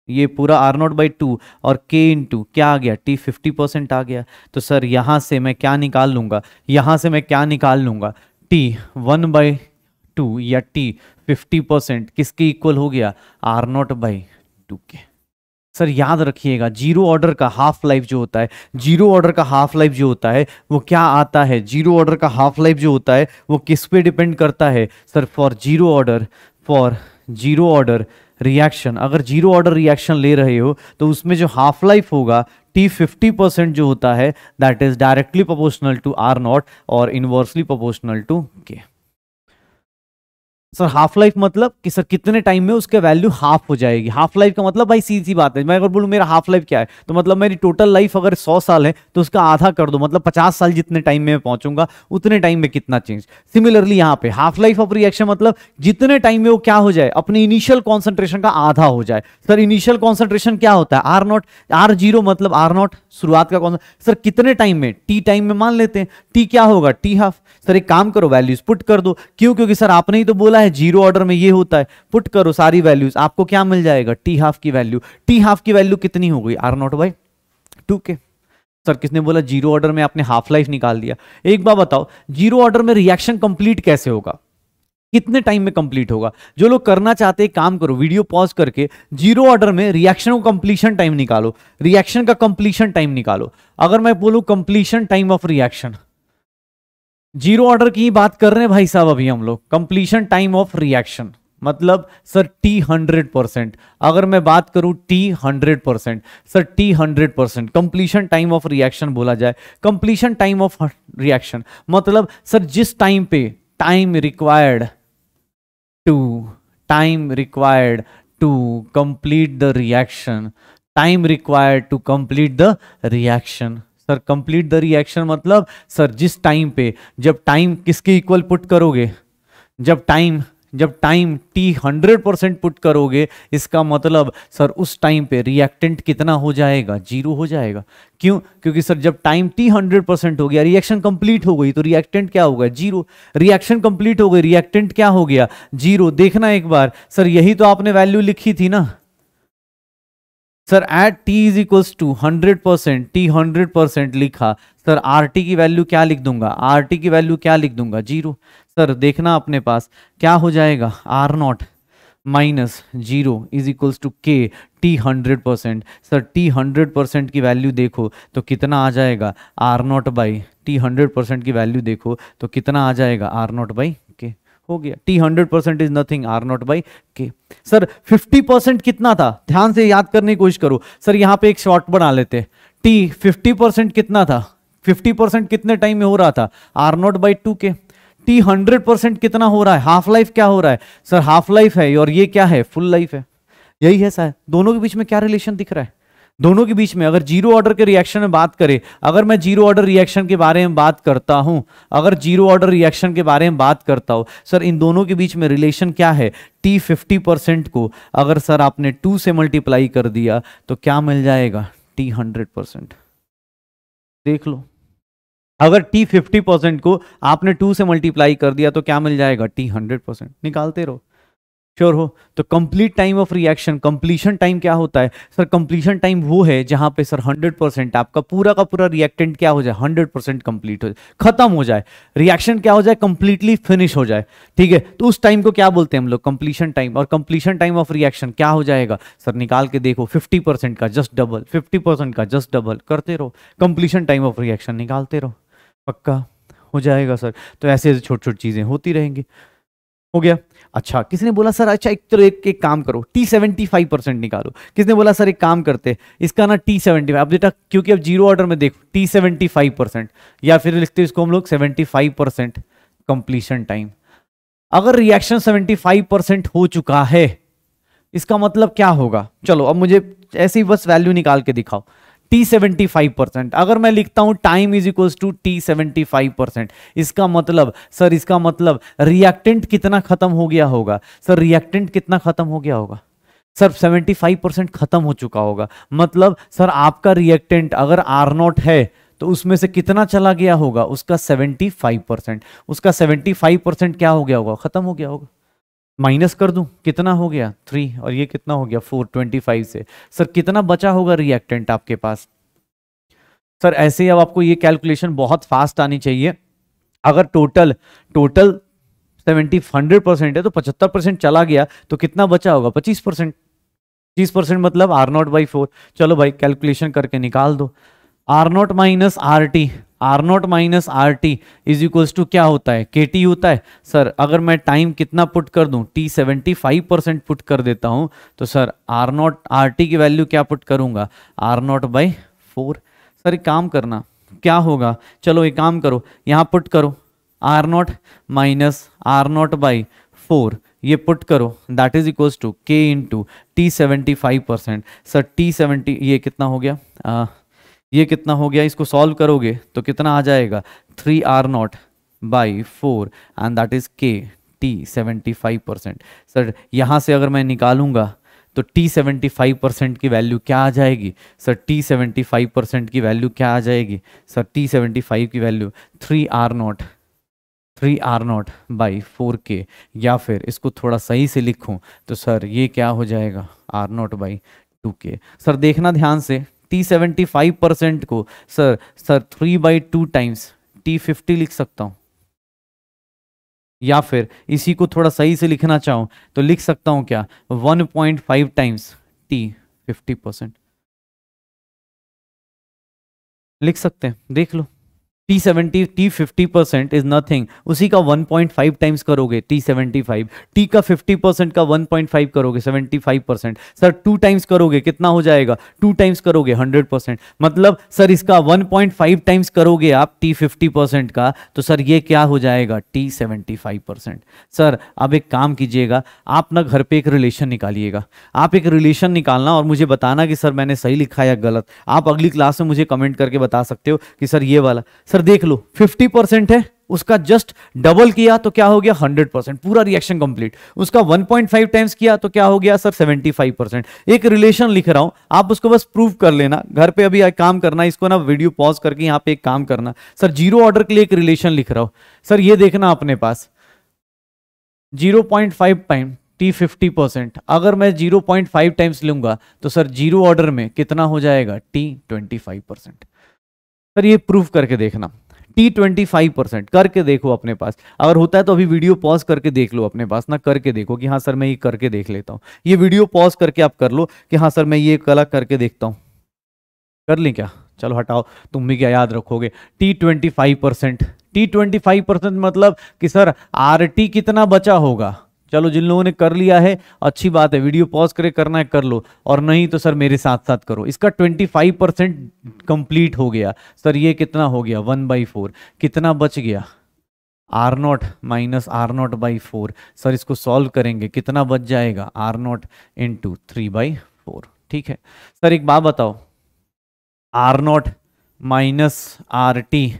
ये पूरा आर नॉट बाई टू और के इन टू क्या आ गया, टी 50% आ गया। तो सर यहाँ से मैं क्या निकाल लूँगा, यहाँ से मैं क्या निकाल लूँगा, टी 1/2 या टी 50% किसके इक्वल हो गया, are naught by to K. Sir याद रखिएगा, जीरो ऑर्डर का हाफ लाइफ जो होता है, जीरो ऑर्डर का हाफ लाइफ जो होता है वो क्या आता है, जीरो ऑर्डर का हाफ लाइफ जो होता है वो किस पे डिपेंड करता है sir, for zero order reaction. अगर जीरो ऑर्डर रिएक्शन ले रहे हो तो उसमें जो हाफ लाइफ होगा टी 50% जो होता है that is directly proportional to R naught और inversely proportional to K. Sir half life मतलब कि सर कितने टाइम में उसके वैल्यू हाफ हो जाएगी। हाफ लाइफ का मतलब भाई सीधी सी बात है, मैं अगर बोलूं मेरा हाफ लाइफ क्या है तो मतलब मेरी टोटल लाइफ अगर 100 साल है तो उसका आधा कर दो, मतलब 50 साल जितने टाइम में मैं पहुंचूंगा उतने टाइम में कितना चेंज। सिमिलरली यहाँ पे हाफ लाइफ ऑफ रिएक्शन मतलब जितने टाइम में वो क्या हो जाए, अपने इनिशियल कॉन्सेंट्रेशन का आधा हो जाए। सर इनिशियल कॉन्सेंट्रेशन क्या होता है, आर नॉट, आर जीरो मतलब आर नॉट शुरुआत का सर कितने टाइम में, टी टाइम में मान लेते हैं, टी क्या होगा, टी हाफ। सर एक काम करो वैल्यूज पुट कर दो, क्यों, क्योंकि सर आपने ही तो बोला है जीरो ऑर्डर में ये होता है। पुट करो सारी वैल्यूज, आपको क्या मिल जाएगा, टी हाफ की वैल्यू, टी हाफ की वैल्यू कितनी हो गई, are naught by to K. Sir किसने बोला जीरो ऑर्डर में आपने हाफ लाइफ निकाल दिया। एक बार बताओ जीरो ऑर्डर में रिएक्शन कंप्लीट कैसे होगा, कितने टाइम में कंप्लीट होगा। जो लोग करना चाहते हैं काम करो, वीडियो पॉज करके जीरो ऑर्डर में रिएक्शन को कंप्लीशन टाइम निकालो, रिएक्शन का कंप्लीशन टाइम निकालो। अगर मैं बोलूं completion time of reaction, zero order की बात कर रहे हैं भाई साहब अभी हम लोग, कंप्लीशन टाइम ऑफ रिएक्शन मतलब सर टी 100%। अगर मैं बात करूं T 100%, sir T 100% completion time of reaction बोला जाए। कंप्लीशन टाइम ऑफ रिएक्शन मतलब सर जिस टाइम पे time required to complete the reaction, time required to complete the reaction. Sir complete the reaction मतलब सर जिस टाइम पे, जब time किसके इक्वल पुट करोगे, जब टाइम टी 100% पुट करोगे, इसका मतलब सर उस टाइम पे रिएक्टेंट कितना हो जाएगा, जीरो हो जाएगा। क्यों, क्योंकि सर जब टाइम टी 100% हो गया, रिएक्शन कंप्लीट हो गई, तो रिएक्टेंट क्या होगा, जीरो। रिएक्शन कंप्लीट हो गई, रिएक्टेंट क्या हो गया, जीरो। देखना एक बार, सर यही तो आपने वैल्यू लिखी थी ना sir, at T is equals to 100%, T 100% लिखा, सर आर टी की वैल्यू क्या लिख दूंगा, आर टी की वैल्यू क्या लिख दूंगा, जीरो। सर देखना अपने पास क्या हो जाएगा, R naught minus zero is equals to के टी 100%। सर टी 100% की वैल्यू देखो तो कितना आ जाएगा, आर नॉट बाई टी 100% की वैल्यू देखो तो कितना आ जाएगा, आर नॉट बाई के। हो गया, T 100% is nothing, R naught by K. Sir 50% कितना था, ध्यान से याद करने की कोशिश करो। सर यहां पे एक शॉर्ट बना लेते, टी 50% कितना था, 50% कितने टाइम में हो रहा था, आर नॉट बाई टू के। टी 100% कितना हो रहा है, हाफ लाइफ क्या हो रहा है, सर हाफ लाइफ है, और ये क्या है, फुल लाइफ है। यही है सर, दोनों के बीच में क्या रिलेशन दिख रहा है, दोनों के बीच में अगर जीरो ऑर्डर के रिएक्शन में बात करें, अगर मैं जीरो ऑर्डर रिएक्शन के बारे में बात करता हूं, अगर जीरो ऑर्डर रिएक्शन के बारे में बात करता हूं, सर इन दोनों के बीच में रिलेशन क्या है, टी 50% को अगर सर आपने 2 से मल्टीप्लाई कर दिया तो क्या मिल जाएगा, टी 100%। देख लो, अगर टी 50% को आपने 2 से मल्टीप्लाई कर दिया तो क्या मिल जाएगा, टी 100%। निकालते रहो, श्योर हो? तो complete time of reaction, completion time क्या होता है सर? कंप्लीशन टाइम वो है जहां पे सर 100% आपका पूरा का पूरा रिएक्टेंट क्या हो जाए, 100% कंप्लीट हो जाए, खत्म हो जाए, रिएक्शन क्या हो जाए, कंप्लीटली फिनिश हो जाए। ठीक है, तो उस टाइम को क्या बोलते हैं हम लोग? Completion time. और कंप्लीशन टाइम ऑफ रिएक्शन क्या हो जाएगा सर? निकाल के देखो, 50% का जस्ट डबल, 50% का जस्ट डबल करते रहो, कंप्लीशन टाइम ऑफ रिएक्शन निकालते रहो, पक्का हो जाएगा सर। तो ऐसे ऐसे छोटी छोटी चीजें होती रहेंगी। हो गया। अच्छा, किसी ने बोला सर अच्छा एक काम करो, T75% निकालो। किसने बोला सर एक काम करते इसका ना T75, अब बेटा क्योंकि अब जीरो ऑर्डर में देखो T75%, या फिर लिखते हैं इसको हम लोग 75% कंप्लीशन टाइम। अगर रिएक्शन 75% हो चुका है, इसका मतलब क्या होगा? चलो अब मुझे ऐसे ही बस वैल्यू निकाल के दिखाओ। T75%, अगर मैं लिखता हूं time is equals to T75%, इसका मतलब सर, इसका मतलब रिएक्टेंट कितना खत्म हो गया होगा सर? रिएक्टेंट कितना खत्म हो गया होगा सर? 75% खत्म हो चुका होगा। मतलब सर आपका रिएक्टेंट अगर R0 है तो उसमें से कितना चला गया होगा? उसका 75%। उसका 75% क्या हो गया होगा? खत्म हो गया होगा। माइनस कर दूं, कितना हो गया 3, और ये कितना हो गया 4, 25 से सर कितना बचा होगा रिएक्टेंट आपके पास? सर ऐसे ही अब आपको ये कैलकुलेशन बहुत फास्ट आनी चाहिए। अगर टोटल 100% है तो 75% चला गया तो कितना बचा होगा? 25%। 25% मतलब R0/4। चलो भाई कैलकुलेशन करके निकाल दो। R0 minus R T, R0 minus R T is equals to क्या होता है? KT होता है। सर अगर मैं टाइम कितना पुट कर दूं, T75% पुट कर देता हूं, तो सर R0 RT की वैल्यू क्या पुट करूंगा? R0/4। सर एक काम करना, क्या होगा? चलो एक काम करो, यहां पुट करो R0 माइनस R0/4, ये पुट करो, that is equals to K into T75%। Sir T70 ये कितना हो गया? ये कितना हो गया? इसको सॉल्व करोगे तो कितना आ जाएगा? 3R0/4 and that is K T75%। Sir यहाँ से अगर मैं निकालूंगा तो T75% की वैल्यू क्या आ जाएगी सर? T75% की वैल्यू क्या आ जाएगी सर? T75 की वैल्यू 3R0/4K, या फिर इसको थोड़ा सही से लिखूं तो सर ये क्या हो जाएगा? R0/2K। सर देखना ध्यान से, T75% को सर 3/2 टाइम्स T50 लिख सकता हूं, या फिर इसी को थोड़ा सही से लिखना चाहूं तो लिख सकता हूं क्या? 1.5 टाइम्स T50% लिख सकते हैं, देख लो। T50% इज नथिंग, उसी का 1.5 टाइम्स करोगे T75, T का 50% का 1.5 करोगे 75%। सर 2 टाइम्स करोगे कितना हो जाएगा? 2 टाइम्स करोगे 100%। मतलब सर इसका 1.5 टाइम्स करोगे आप T50% का, तो सर ये क्या हो जाएगा? T75%। सर अब एक काम कीजिएगा, आप ना घर पे एक रिलेशन निकालिएगा। आप एक रिलेशन निकालना और मुझे बताना कि सर मैंने सही लिखा या गलत। आप अगली क्लास में मुझे कमेंट करके बता सकते हो कि सर ये वाला। सर देख लो 50% है, उसका जस्ट डबल किया तो क्या हो गया? 100%, पूरा रिएक्शन कंप्लीट। उसका 1.5 टाइम्स किया तो क्या हो गया सर? 75%। एक रिलेशन लिख रहा हूं, आप उसको बस प्रूव कर लेना घर पे। अभी एक काम करना, इसको ना वीडियो पॉज करके यहां पे एक काम करना। सर जीरो ऑर्डर के लिए एक रिलेशन लिख रहा हूं। सर ये देखना अपने पास 0.5 टाइम T50%, अगर मैं 0.5 टाइम्स लूंगा तो सर जीरो ऑर्डर में कितना हो जाएगा? T25%। सर ये प्रूफ करके देखना, T25% करके देखो अपने पास। अगर होता है तो अभी वीडियो पॉज करके देख लो अपने पास ना, करके देखो कि हाँ सर मैं ये करके देख लेता हूँ। ये वीडियो पॉज करके आप कर लो कि हाँ सर मैं ये कला करके देखता हूँ। कर ली क्या? चलो हटाओ, तुम भी क्या याद रखोगे? T25%, T25% मतलब कि सर RT कितना बचा होगा? चलो जिन लोगों ने कर लिया है अच्छी बात है, वीडियो पॉज करके करना है कर लो, और नहीं तो सर मेरे साथ साथ करो। इसका 25% कंप्लीट हो गया। सर ये कितना हो गया? 1/4। कितना बच गया? R0 minus R0/4। सर इसको सॉल्व करेंगे कितना बच जाएगा? R0 into 3/4। ठीक है सर, एक बात बताओ, R0 minus RT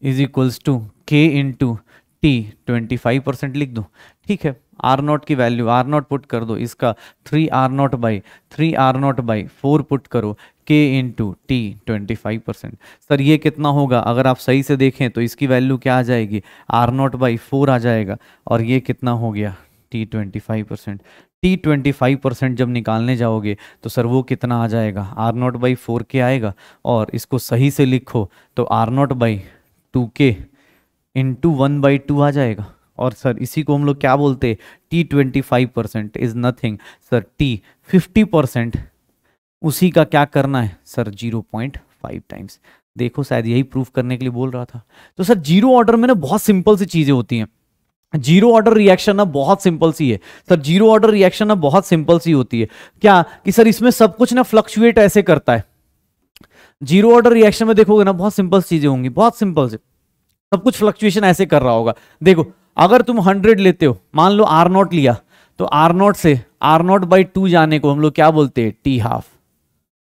is equals to K into T 25% लिख दो। ठीक है, R0 की वैल्यू R0 पुट कर दो, इसका 3R0/4 पुट करो, K इंटू T 25%। सर ये कितना होगा? अगर आप सही से देखें तो इसकी वैल्यू क्या आ जाएगी? R0/4 आ जाएगा, और ये कितना हो गया? T 25%। T25% जब निकालने जाओगे तो सर वो कितना आ जाएगा, R0/4K आएगा, और इसको सही से लिखो तो R0/2K इंटू 1/2 आ जाएगा। और सर इसी को हम लोग क्या बोलते हैं, T25% is nothing sir, T50% उसी का क्या करना है सर, 0.5 टाइम्स। देखो शायद यही प्रूफ करने के लिए बोल रहा था। तो सर जीरो ऑर्डर में ना बहुत सिंपल सी चीजें होती हैं। जीरो ऑर्डर रिएक्शन ना बहुत सिंपल सी है सर, जीरो ऑर्डर रिएक्शन ना बहुत सिंपल सी होती है। क्या कि सर इसमें सब कुछ ना फ्लक्चुएट ऐसे करता है। जीरो ऑर्डर रिएक्शन में देखोगे ना बहुत सिंपल चीजें होंगी, बहुत सिंपल से सब कुछ फ्लक्चुएशन ऐसे कर रहा होगा। देखो अगर तुम 100 लेते हो, मान लो R0 लिया, तो R0 से R0/2 जाने को हम लोग क्या बोलते हैं, T12,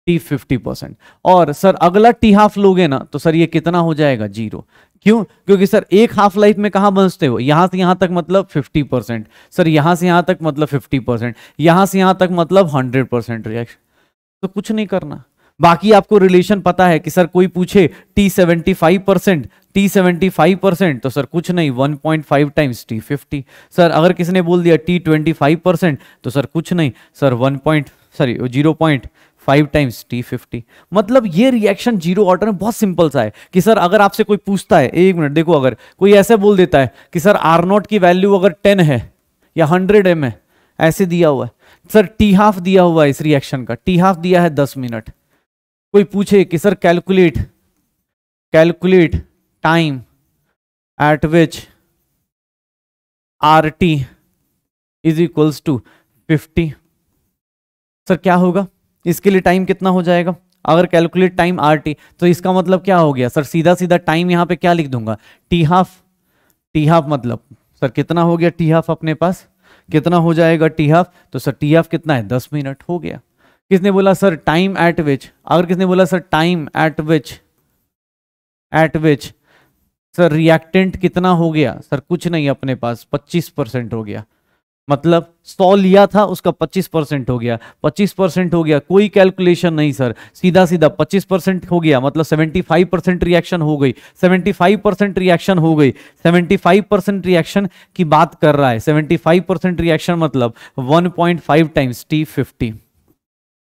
T50%। और सर अगला T12 लोगे ना तो सर ये कितना हो जाएगा, 0। क्यों, क्योंकि सर एक हाफ लाइफ में कहां बचते हो, यहां से यहां तक मतलब 50%, सर यहां से यहां तक मतलब 50%, यहां से यहां तक मतलब 100% रिएक्शन। तो कुछ नहीं करना। बाकी आपको रिलेशन पता है कि सर कोई पूछे T75%, T75%, तो सर कुछ नहीं 1.5 टाइम्स T50। सर अगर किसी ने बोल दिया T25%, तो सर कुछ नहीं सर 0.5 टाइम्स T50। मतलब ये रिएक्शन जीरो ऑर्डर में बहुत सिंपल सा है कि सर अगर आपसे कोई पूछता है, एक मिनट देखो, अगर कोई ऐसे बोल देता है कि सर R0 की वैल्यू अगर 10 है या 100 m है, ऐसे दिया हुआ है, सर T12 दिया हुआ है इस रिएक्शन का, T12 दिया है 10 मिनट। कोई पूछे कि sir calculate time at which RT is equals to 50, sir क्या होगा, इसके लिए टाइम कितना हो जाएगा। अगर कैलकुलेट टाइम RT, तो इसका मतलब क्या हो गया सर, सीधा सीधा टाइम यहां पे क्या लिख दूंगा, T12 मतलब सर कितना हो गया T12 अपने पास, कितना हो जाएगा T12, तो सर T12 कितना है, 10 मिनट हो गया। किसने बोला सर टाइम एट विच, अगर किसने बोला sir time at which sir reactant कितना हो गया, सर कुछ नहीं, अपने पास 25% हो गया। मतलब 100 लिया था उसका 25% हो गया, 25% हो गया, कोई कैलकुलेशन नहीं सर, सीधा सीधा 25% हो गया, मतलब 75% रिएक्शन हो गई, 75% रिएक्शन हो गई, 75% रिएक्शन की बात कर रहा है, 75% रिएक्शन मतलब 1.5 टाइम्स T50।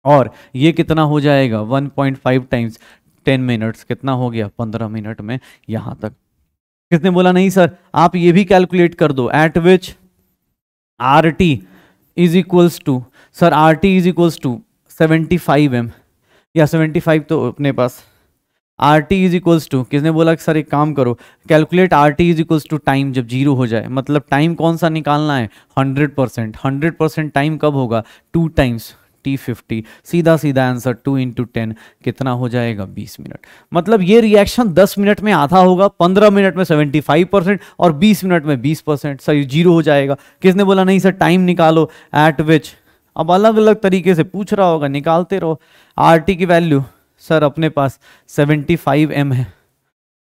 और ये कितना हो जाएगा, 1.5 टाइम्स 10 मिनट्स, कितना हो गया, 15 मिनट में यहां तक। किसने बोला नहीं सर आप ये भी कैलकुलेट कर दो, at which RT is equals to, sir RT is equals to 75 m, या 75 तो अपने पास, RT इज इक्वल्स टू, किसने बोला कि सर एक काम करो calculate RT is equals to time जब जीरो हो जाए, मतलब टाइम कौन सा निकालना है, 100%। 100% टाइम कब होगा, 2 टाइम्स T50, सीधा सीधा आंसर 2 इंटू 10 कितना हो जाएगा, 20 मिनट। मतलब ये रिएक्शन 10 मिनट में आधा होगा, 15 मिनट में 75% और 20 मिनट में 20%, सर जीरो हो जाएगा। किसने बोला नहीं सर टाइम निकालो एट विच, अब अलग अलग तरीके से पूछ रहा होगा, निकालते रहो। RT की वैल्यू सर अपने पास 75 m है,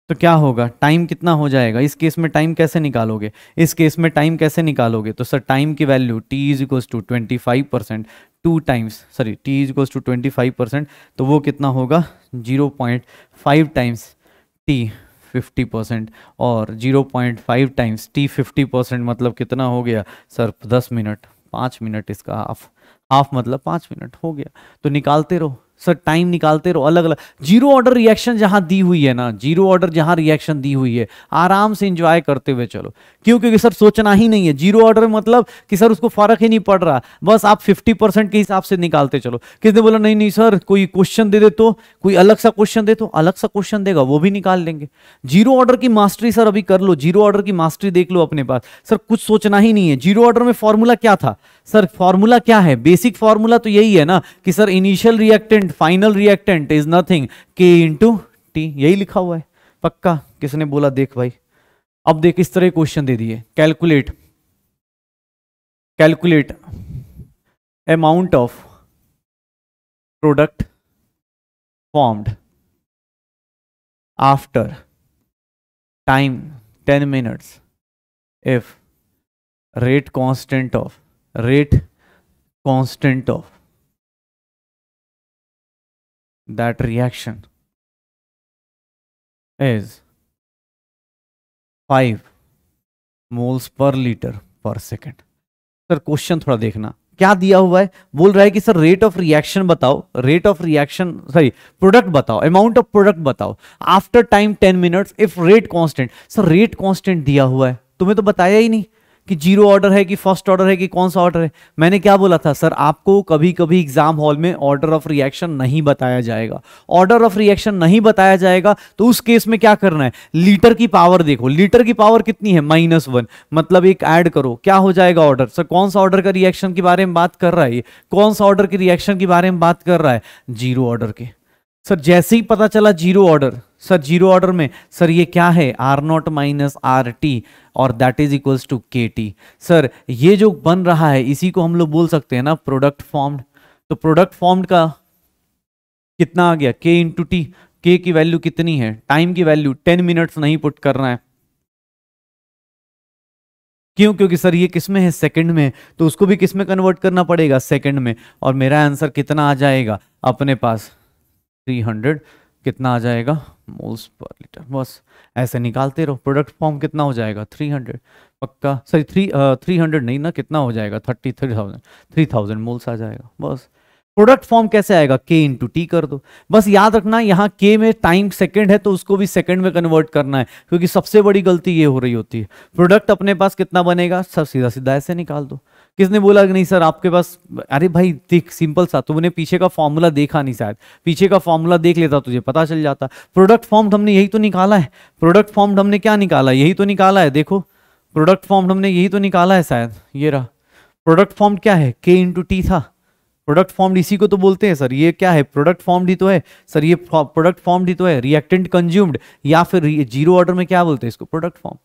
तो क्या होगा, टाइम कितना हो जाएगा, इस केस में टाइम कैसे निकालोगे, इस केस में टाइम कैसे निकालोगे, तो सर टाइम की value T is equals to 25%, 2 times, sorry T is equals to 25%, तो वो कितना होगा 0.5 टाइम्स T50%, और 0.5 टाइम्स T50% मतलब कितना हो गया सर 10 मिनट, 5 मिनट इसका हाफ मतलब 5 मिनट हो गया। तो निकालते रहो सर, टाइम निकालते रहो अलग अलग। जीरो ऑर्डर रिएक्शन जहां दी हुई है ना, जीरो ऑर्डर जहां रिएक्शन दी हुई है, आराम से एंजॉय करते हुए चलो। क्यों, क्योंकि सर सोचना ही नहीं है जीरो ऑर्डर मतलब कि सर उसको फर्क ही नहीं पड़ रहा, बस आप 50% के हिसाब से निकालते चलो। किसने बोला नहीं नहीं सर कोई क्वेश्चन दे दे, तो कोई अलग सा क्वेश्चन दे, तो अलग सा क्वेश्चन देगा वो भी निकाल लेंगे। जीरो ऑर्डर की मास्टरी सर अभी कर लो, जीरो ऑर्डर की मास्टरी देख लो अपने पास, सर कुछ सोचना ही नहीं है। जीरो ऑर्डर में फॉर्मूला क्या था सर, फॉर्मूला क्या है, बेसिक फॉर्मूला तो यही है ना कि sir initial reactant final reactant is nothing K into T, यही लिखा हुआ है पक्का। किसने बोला, देख भाई अब देख इस तरह क्वेश्चन दे दिए, calculate amount of product formed after time 10 minutes if rate constant of that reaction is 5 moles per liter per second। Sir question थोड़ा देखना, क्या दिया हुआ है, बोल रहा है कि सर रेट ऑफ रिएक्शन बताओ, rate of reaction sorry product बताओ, अमाउंट ऑफ प्रोडक्ट बताओ after time 10 minutes if rate constant. Sir rate constant दिया हुआ है, तुम्हें तो बताया ही नहीं कि जीरो ऑर्डर है कि फर्स्ट ऑर्डर है कि कौन सा ऑर्डर है। मैंने क्या बोला था सर, आपको कभी कभी एग्जाम हॉल में ऑर्डर ऑफ रिएक्शन नहीं बताया जाएगा। ऑर्डर ऑफ रिएक्शन नहीं बताया जाएगा तो उस केस में क्या करना है, लीटर की पावर देखो, लीटर की पावर कितनी है -1, मतलब एक ऐड करो, क्या हो जाएगा ऑर्डर। सर कौन सा ऑर्डर का रिएक्शन के बारे में बात कर रहा है, ये कौन सा ऑर्डर के रिएक्शन के बारे में बात कर रहा है, जीरो ऑर्डर के। सर जैसे ही पता चला zero order, sir zero order में सर ये क्या है, R0 माइनस RT और that is equals to KT। Sir ये जो बन रहा है इसी को हम लोग बोल सकते हैं ना प्रोडक्ट फॉर्म्ड। तो प्रोडक्ट फॉर्म्ड का कितना आ गया, K इंटू टी। K की वैल्यू कितनी है, टाइम की वैल्यू 10 मिनट्स नहीं पुट करना है, क्यों, क्योंकि सर ये किस में है, सेकंड में, तो उसको भी किस में कन्वर्ट करना पड़ेगा, सेकंड में। और मेरा आंसर कितना आ जाएगा अपने पास 300, कितना आ जाएगा मोल्स पर लीटर। बस ऐसे निकालते रहो, प्रोडक्ट फॉर्म कितना हो जाएगा 300 पक्का, सॉरी 300 नहीं ना, कितना हो जाएगा 3000 मोल्स आ जाएगा। बस प्रोडक्ट फॉर्म कैसे आएगा, K इंटू टी कर दो। बस याद रखना यहाँ K में टाइम सेकंड है तो उसको भी सेकंड में कन्वर्ट करना है, क्योंकि सबसे बड़ी गलती ये हो रही होती है। प्रोडक्ट अपने पास कितना बनेगा, सब सीधा सीधा ऐसे निकाल दो। किसने बोला कि नहीं सर आपके पास, अरे भाई देख सिंपल सा, तुमने पीछे का फॉर्मूला देखा नहीं, शायद पीछे का फॉर्मूला देख लेता तुझे पता चल जाता। प्रोडक्ट फॉर्म हमने यही तो निकाला है, प्रोडक्ट फॉर्म हमने क्या निकाला, यही तो निकाला है, देखो प्रोडक्ट फॉर्म हमने यही तो निकाला है शायद, ये रहा प्रोडक्ट फॉर्म क्या है, K इंटू टी था। प्रोडक्ट फॉर्म्ड इसी को तो बोलते हैं सर, ये क्या है, प्रोडक्ट फॉर्म्ड ही तो है सर, ये प्रोडक्ट फॉर्म्ड ही तो है, रिएक्टेंट कंज्यूम्ड, या फिर जीरो ऑर्डर में क्या बोलते हैं इसको, प्रोडक्ट फॉर्म।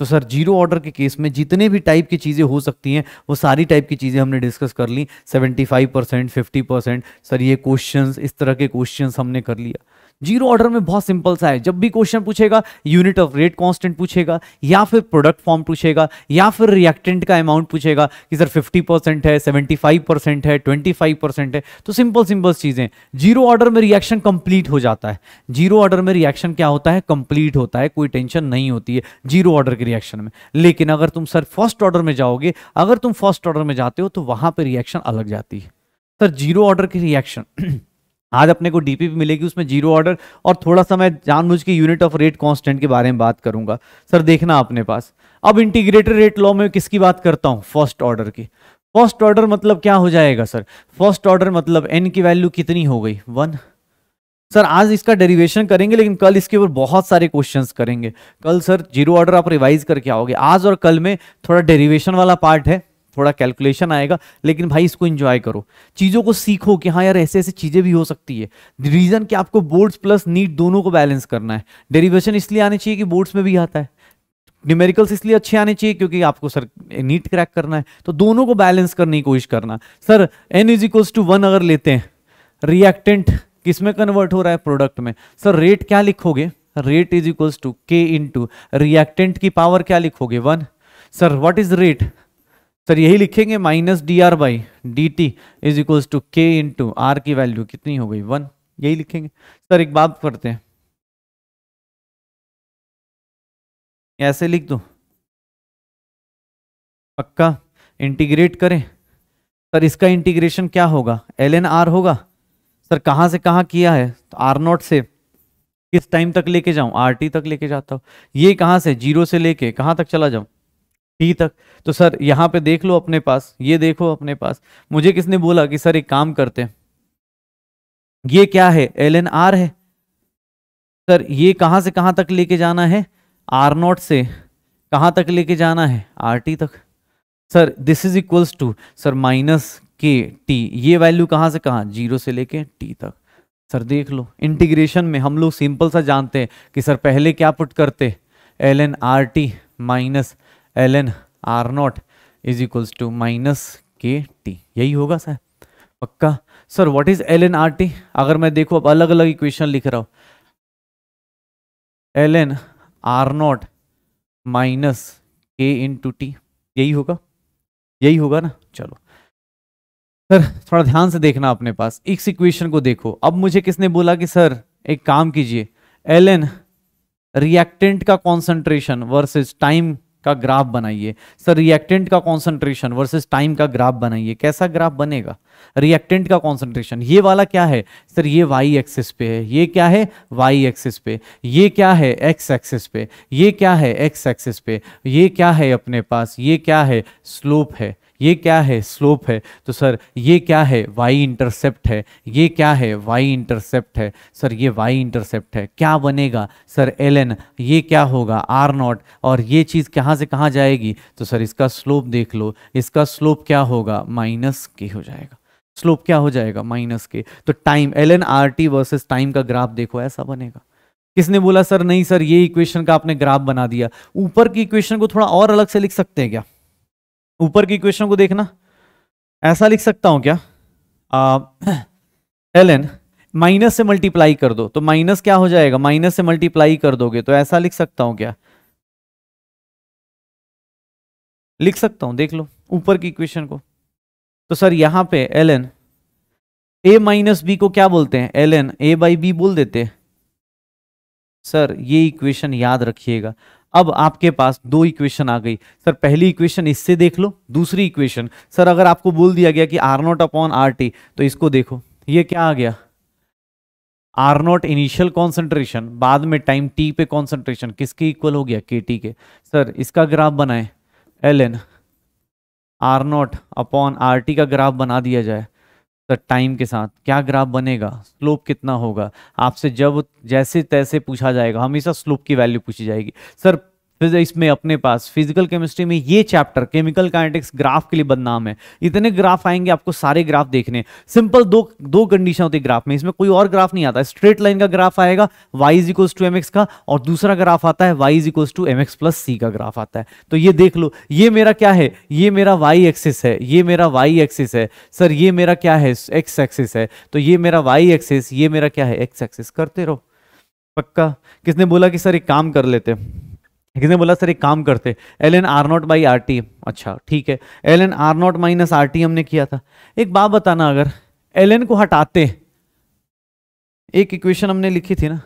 तो सर जीरो ऑर्डर के केस में जितने भी टाइप की चीज़ें हो सकती हैं वो सारी टाइप की चीज़ें हमने डिस्कस कर ली, 75%, 50%, सर ये क्वेश्चंस, इस तरह के क्वेश्चंस हमने कर लिया। जीरो ऑर्डर में बहुत सिंपल सा है, जब भी क्वेश्चन पूछेगा यूनिट ऑफ रेट कांस्टेंट पूछेगा, या फिर प्रोडक्ट फॉर्म पूछेगा, या फिर रिएक्टेंट का अमाउंट पूछेगा कि सर 50% है, 75% है, 25% है, तो सिंपल सिंपल चीजें। जीरो ऑर्डर में रिएक्शन कंप्लीट हो जाता है, जीरो ऑर्डर में रिएक्शन क्या होता है, कंप्लीट होता है, कोई टेंशन नहीं होती है जीरो ऑर्डर के रिएक्शन में। लेकिन अगर तुम सर फर्स्ट ऑर्डर में जाओगे, अगर तुम फर्स्ट ऑर्डर में जाते हो तो वहां पर रिएक्शन अलग जाती है। सर जीरो ऑर्डर की रिएक्शन आज अपने को डीपीपी मिलेगी, उसमें जीरो ऑर्डर और थोड़ा सा मैं जानबूझ के यूनिट ऑफ रेट कांस्टेंट के बारे में बात करूंगा। सर देखना अपने पास, अब इंटीग्रेटेड रेट लॉ में किसकी बात करता हूं, फर्स्ट ऑर्डर की। फर्स्ट ऑर्डर मतलब क्या हो जाएगा सर, फर्स्ट ऑर्डर मतलब एन की वैल्यू कितनी हो गई 1। सर आज इसका डेरिवेशन करेंगे, लेकिन कल इसके ऊपर बहुत सारे क्वेश्चंस करेंगे। कल सर जीरो ऑर्डर आप रिवाइज करके आओगे, आज और कल में थोड़ा डेरिवेशन वाला पार्ट है, थोड़ा कैलकुलेशन आएगा, लेकिन भाई इसको एंजॉय करो, चीज़ों को सीखो कि हाँ यार ऐसे ऐसे चीज़ें भी हो सकती है। रीजन कि आपको बोर्ड्स प्लस नीट दोनों को बैलेंस करना है। डेरिवेशन इसलिए आने चाहिए कि बोर्ड्स में भी आता है, न्यूमेरिकल्स इसलिए अच्छे आने चाहिए क्योंकि आपको सर नीट क्रैक करना है, तो दोनों को बैलेंस करने की कोशिश करना। Sir n is equals to 1 अगर लेते हैं, रिएक्टेंट किस में कन्वर्ट हो रहा है, प्रोडक्ट में। सर रेट क्या लिखोगे, rate is equals to K into reactant की पावर क्या लिखोगे 1। Sir what is rate, sir यही लिखेंगे -dr/dt is equals to K into R की वैल्यू कितनी हो गई 1, यही लिखेंगे। सर एक बात करते हैं, ऐसे लिख दो पक्का, इंटीग्रेट करें। सर इसका इंटीग्रेशन क्या होगा, ln r होगा। सर कहाँ से कहाँ किया है, तो R0 से किस टाइम तक लेके जाऊं, RT तक लेके जाता हूं। ये कहाँ से, 0 से लेके कहाँ तक चला जाऊं, T तक। तो सर यहाँ पे देख लो अपने पास, ये देखो अपने पास, मुझे किसने बोला कि सर एक काम करते हैं, ये क्या है ln r है। सर ये कहाँ से कहाँ तक लेके जाना है, R0 से कहाँ तक लेके जाना है, RT तक। Sir this is equals to sir -KT, ये वैल्यू कहाँ से कहाँ, 0 से लेके T तक। सर देख लो इंटीग्रेशन में हम लोग सिंपल सा जानते हैं कि सर पहले क्या पुट करते, ln RT minus ln R0 is equals to -KT, यही होगा सर पक्का। Sir what is ln RT, अगर मैं देखो अब अलग अलग इक्वेशन लिख रहा हूं, ln R0 minus K into T, यही होगा, यही होगा ना। चलो सर थोड़ा ध्यान से देखना अपने पास, इस इक्वेशन को देखो। अब मुझे किसने बोला कि सर एक काम कीजिए, ln रिएक्टेंट का कॉन्सेंट्रेशन वर्सेस टाइम का ग्राफ बनाइए। सर रिएक्टेंट का कॉन्सेंट्रेशन वर्सेस टाइम का ग्राफ बनाइए। कैसा ग्राफ बनेगा? रिएक्टेंट का कॉन्सेंट्रेशन ये वाला क्या है सर? ये वाई एक्सिस पे है। ये क्या है? वाई एक्सिस पे। ये क्या है? एक्स एक्सिस पे। ये क्या है? एक्स एक्सिस पे। ये क्या है अपने पास? ये क्या है? स्लोप है। ये क्या है? स्लोप है। तो सर ये क्या है? वाई इंटरसेप्ट है। ये क्या है? वाई इंटरसेप्ट है। सर ये वाई इंटरसेप्ट है। क्या बनेगा सर? ln। ये क्या होगा? R naught. और ये चीज़ कहाँ से कहाँ जाएगी? तो सर इसका स्लोप देख लो, इसका स्लोप क्या होगा? माइनस के हो जाएगा। स्लोप क्या हो जाएगा? माइनस के। तो time ln R T versus time का ग्राफ देखो ऐसा बनेगा। किसने बोला सर नहीं सर ये इक्वेशन का आपने ग्राफ बना दिया? ऊपर की इक्वेशन को थोड़ा और अलग से लिख सकते हैं क्या? ऊपर की इक्वेशन को देखना, ऐसा लिख सकता हूं क्या? ln माइनस से मल्टीप्लाई कर दो तो माइनस क्या हो जाएगा? माइनस से मल्टीप्लाई कर दोगे तो ऐसा लिख सकता हूं क्या? लिख सकता हूं, देख लो ऊपर की इक्वेशन को। तो सर यहां पे ln a माइनस बी को क्या बोलते हैं? ln a बाई बी बोल देते हैं। सर ये इक्वेशन याद रखिएगा। अब आपके पास दो इक्वेशन आ गई। सर पहली इक्वेशन इससे देख लो, दूसरी इक्वेशन सर अगर आपको बोल दिया गया कि R naught upon R T तो इसको देखो, ये क्या आ गया? आर नॉट इनिशियल कॉन्सेंट्रेशन, बाद में टाइम टी पे कॉन्सेंट्रेशन किसके इक्वल हो गया? के टी के। सर इसका ग्राफ बनाए ln R naught upon R T का ग्राफ बना दिया जाए तो टाइम के साथ क्या ग्राफ बनेगा? स्लोप कितना होगा? आपसे जब जैसे तैसे पूछा जाएगा हमेशा स्लोप की वैल्यू पूछी जाएगी। सर इसमें अपने पास फिजिकल केमिस्ट्री में ये चैप्टर केमिकल काइनेटिक्स ग्राफ के लिए बदनाम है। इतने ग्राफ आएंगे आपको, सारे ग्राफ देखने। सिंपल दो कंडीशन होती है ग्राफ में, इसमें कोई और ग्राफ नहीं आता। स्ट्रेट लाइन का ग्राफ आएगा y is equals to mx का, और दूसरा ग्राफ आता है y is equals to mx plus C का ग्राफ आता है। तो ये देख लो, ये मेरा क्या है? ये मेरा y एक्सिस है, ये मेरा y एक्सिस है। सर ये मेरा क्या है? x एक्सिस है। तो ये मेरा y एक्सिस, ये मेरा क्या है? x axis. करते रहो पक्का। किसने बोला कि सर एक काम कर लेते? किसने बोला सर एक काम करते ln R naught by R T? अच्छा ठीक है, ln R naught minus R T हमने किया था। एक बात बताना, अगर ln को हटाते, एक इक्वेशन हमने लिखी थी ना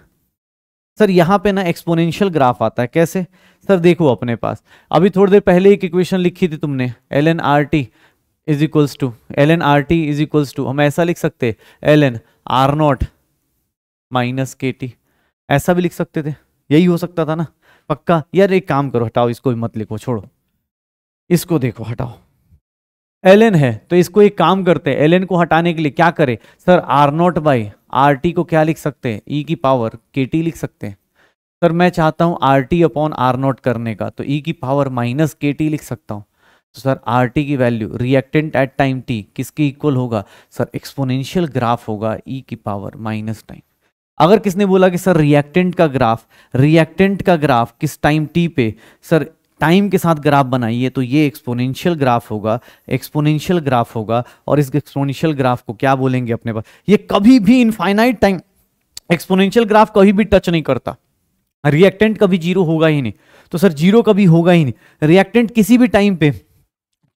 सर, यहां पे ना एक्सपोनेंशियल ग्राफ आता है। कैसे सर? देखो अपने पास अभी थोड़ी देर पहले एक इक्वेशन लिखी थी तुमने, ln R T is equals to, ln R T is equals to, हम ऐसा लिख सकते ln आर नॉट माइनस के टी, ऐसा भी लिख सकते थे। यही हो सकता था ना पक्का? यार एक काम करो, हटाओ इसको, मत लिखो, छोड़ो इसको, देखो हटाओ। ln है तो इसको एक काम करते हैं, ln को हटाने के लिए क्या करें sir? R naught by R T को क्या लिख सकते हैं? ई की पावर के टी लिख सकते हैं। सर मैं चाहता हूं R T upon R naught करने का, तो ई की पावर माइनस के टी लिख सकता हूं। तो सर आर टी की value reactant at time T किसके इक्वल होगा? सर एक्सपोनेंशियल ग्राफ होगा ई की पावर माइनस टाइम। अगर किसने बोला कि सर रिएक्टेंट का ग्राफ किस टाइम टी पे? सर टाइम के साथ ग्राफ बनाइए तो ये एक्सपोनेंशियल ग्राफ होगा, और इस एक्सपोनेंशियल ग्राफ को क्या बोलेंगे अपने पास? ये कभी भी इनफाइनाइट टाइम एक्सपोनेंशियल ग्राफ कभी भी टच नहीं करता। रिएक्टेंट कभी जीरो होगा ही नहीं, तो सर जीरो कभी होगा ही नहीं। रिएक्टेंट किसी भी टाइम पे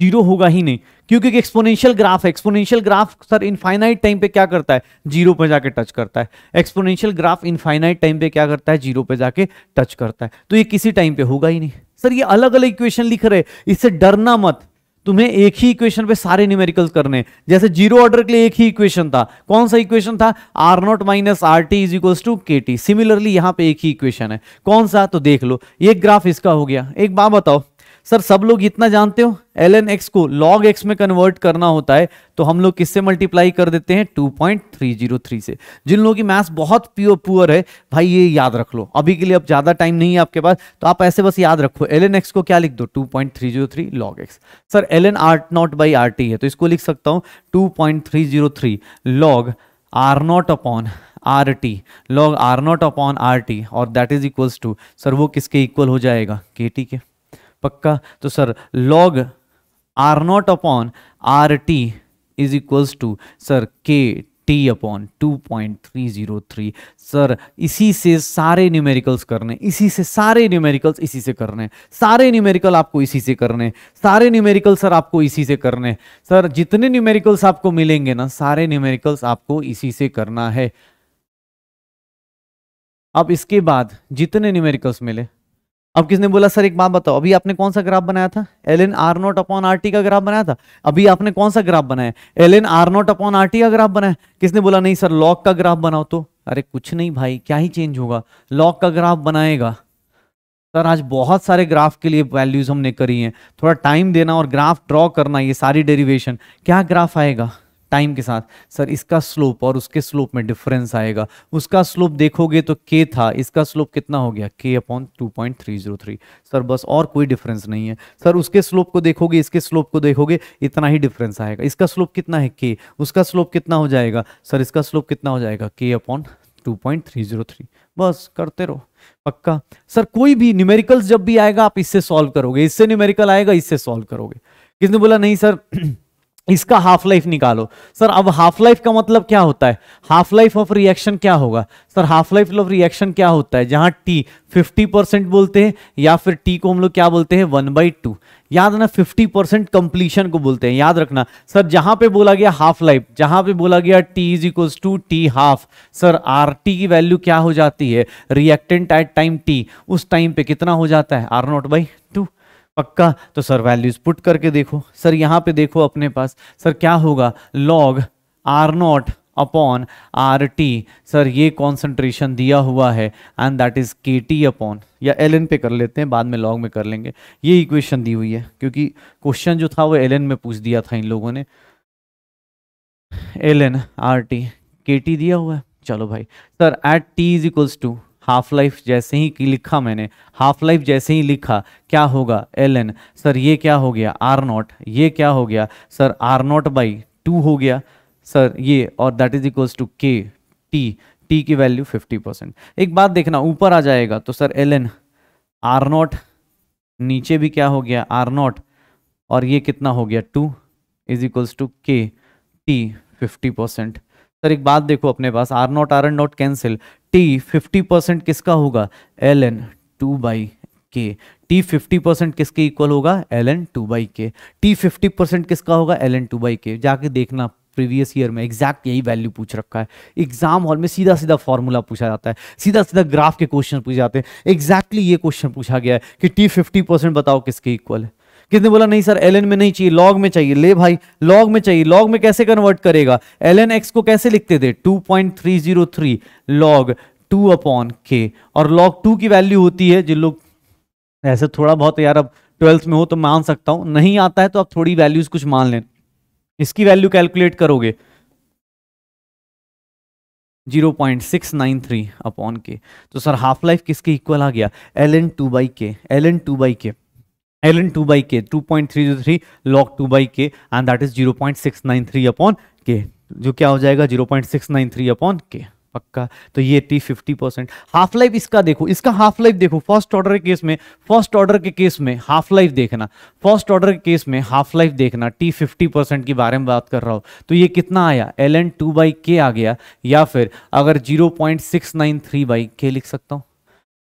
जीरो होगा ही नहीं, क्योंकि एक्सपोनेंशियल ग्राफ है। Exponential graph sir infinite time पे क्या करता है? जीरो पे जाके टच करता है। एक्सपोनेंशियल ग्राफ इनफाइनाइट टाइम पे क्या करता है? जीरो पे जाके टच करता है। तो ये किसी टाइम पे होगा ही नहीं। सर ये अलग अलग इक्वेशन लिख रहे, इससे डरना मत। तुम्हें एक ही इक्वेशन पे सारे न्यूमेरिकल्स करने। जैसे जीरो ऑर्डर के लिए एक ही इक्वेशन था, कौन सा इक्वेशन था? R naught minus R T is equals to के टी। सिमिलरली यहां पे एक ही इक्वेशन है, कौन सा? तो देख लो, एक ग्राफ इसका हो गया। एक बात बताओ सर, सब लोग इतना जानते हो ln x को log x में कन्वर्ट करना होता है तो हम लोग किससे मल्टीप्लाई कर देते हैं? 2.303 से। जिन लोगों की मैथ्स बहुत पुअर है भाई, ये याद रख लो। अभी के लिए अब ज्यादा टाइम नहीं है आपके पास, तो आप ऐसे बस याद रखो, ln x को क्या लिख दो? 2.303 log x। Sir ln R naught by R T है तो इसको लिख सकता हूं 2.303 log R naught upon R T, log R naught upon R T, और that is equals to, sir वो किसके इक्वल हो जाएगा? के टी के। पक्का? तो sir log R naught upon R T is equals to sir k T upon 2.303। Sir इसी से सारे न्यूमेरिकल्स करने, इसी से सारे न्यूमेरिकल्स इसी से करने, सारे न्यूमेरिकल आपको इसी से करने, सारे न्यूमेरिकल सर आपको इसी से करने। सर जितने न्यूमेरिकल्स आपको मिलेंगे ना, सारे न्यूमेरिकल्स आपको इसी से करना है। अब इसके बाद जितने न्यूमेरिकल्स मिले अब किसने बोला सर एक बात बताओ, अभी आपने कौन सा ग्राफ बनाया था, ln r not upon R T का ग्राफ बनाया था, अभी आपने कौन सा ग्राफ बनाया, ln r not upon R T का ग्राफ बनाया। किसने बोला नहीं सर लॉग का ग्राफ बनाओ, तो अरे कुछ नहीं भाई, क्या ही चेंज होगा, लॉग का ग्राफ बनाएगा। सर आज बहुत सारे ग्राफ के लिए वैल्यूज हमने करी हैं, थोड़ा टाइम देना और ग्राफ ड्रॉ करना, ये सारी डेरिवेशन, क्या ग्राफ आएगा टाइम के साथ, सर इसका स्लोप और उसके स्लोप में डिफरेंस आएगा। उसका स्लोप देखोगे तो k था, इसका स्लोप कितना हो गया k अपॉन 2.303, सर बस और कोई डिफरेंस नहीं है। सर उसके स्लोप को देखोगे इसके स्लोप को देखोगे इतना ही डिफरेंस आएगा। इसका स्लोप कितना है k, उसका स्लोप कितना हो जाएगा, सर इसका स्लोप कितना हो जाएगा k अपॉन 2.303, बस करते रहो पक्का। सर कोई भी न्यूमेरिकल्स जब भी आएगा आप इससे सॉल्व करोगे, इससे न्यूमेरिकल आएगा इससे सॉल्व करोगे। किसने बोला नहीं सर इसका हाफ लाइफ निकालो, सर अब हाफ लाइफ का मतलब क्या होता है, हाफ लाइफ ऑफ रिएक्शन क्या होगा, sir half life of reaction क्या होता है, जहां t 50% बोलते हैं या फिर t को हम लोग क्या बोलते हैं 1/2, याद ना 50% कंप्लीशन को बोलते हैं, याद रखना। सर जहां पे बोला गया हाफ लाइफ, जहां पे बोला गया t is equals to T half, sir R T की वैल्यू क्या हो जाती है, रिएक्टेंट एट टाइम t, उस टाइम पे कितना हो जाता है r0/2 पक्का। तो सर वैल्यूज पुट करके देखो, सर यहां पे देखो अपने पास, सर क्या होगा log r0 upon R T, sir ये कॉन्सेंट्रेशन दिया हुआ है एंड दैट इज के टी अपॉन, या ln पे कर लेते हैं बाद में log में कर लेंगे, ये इक्वेशन दी हुई है क्योंकि क्वेश्चन जो था वो ln में पूछ दिया था इन लोगों ने, ln R T k T दिया हुआ है। चलो भाई sir at T is equals to half life जैसे ही लिखा मैंने, हाफ लाइफ जैसे ही लिखा क्या होगा ln, सर ये क्या हो गया r0, ये क्या हो गया सर r0/2 हो गया सर ये, और दैट इज इक्वल्स टू के टी की वैल्यू 50%। एक बात देखना ऊपर आ जाएगा तो सर ln r0 नीचे भी क्या हो गया r0 और ये कितना हो गया 2 इज इक्वल्स टू के टी 50%। सर एक बात देखो अपने पास r0 r0 कैंसिल, t 50% किसका होगा ln 2/k, t 50% किसके इक्वल होगा ln 2/k, t 50% किसका होगा ln 2/k। जाके देखना प्रीवियस ईयर में एग्जैक्ट यही वैल्यू पूछ रखा है, एग्जाम हॉल में सीधा सीधा फॉर्मूला पूछा जाता है, सीधा सीधा ग्राफ के क्वेश्चन पूछे जाते हैं, एग्जैक्टली ये क्वेश्चन पूछा गया है कि t 50% बताओ किसके इक्वल है। किसने बोला नहीं सर ln में नहीं चाहिए लॉग में चाहिए, ले भाई लॉग में चाहिए, लॉग में कैसे कन्वर्ट करेगा, ln x को कैसे लिखते थे 2.303 log 2 अपॉन k, और log 2 की वैल्यू होती है, जिन लोग ऐसे थोड़ा बहुत यार अब 12th में हो तो मान सकता हूं, नहीं आता है तो आप थोड़ी वैल्यूज कुछ मान लें, इसकी वैल्यू कैलकुलेट करोगे 0.693 अपॉन के, तो सर हाफ लाइफ किसके इक्वल आ गया ln 2/k, ln 2/k, ln 2/k 2.303 log 2/k and that is 0.693 upon k, जो क्या हो जाएगा 0.693 अपॉन k पक्का। तो ये t 50%। हाफ लाइफ इसका देखो, इसका हाफ लाइफ देखो, फर्स्ट ऑर्डर के केस में, फर्स्ट ऑर्डर के केस में हाफ लाइफ देखना, फर्स्ट ऑर्डर के केस में हाफ लाइफ देखना, t 50% के बारे में बात कर रहा हूं, तो ये कितना आया ln 2/k आ गया, या फिर अगर 0.693/k लिख सकता हूं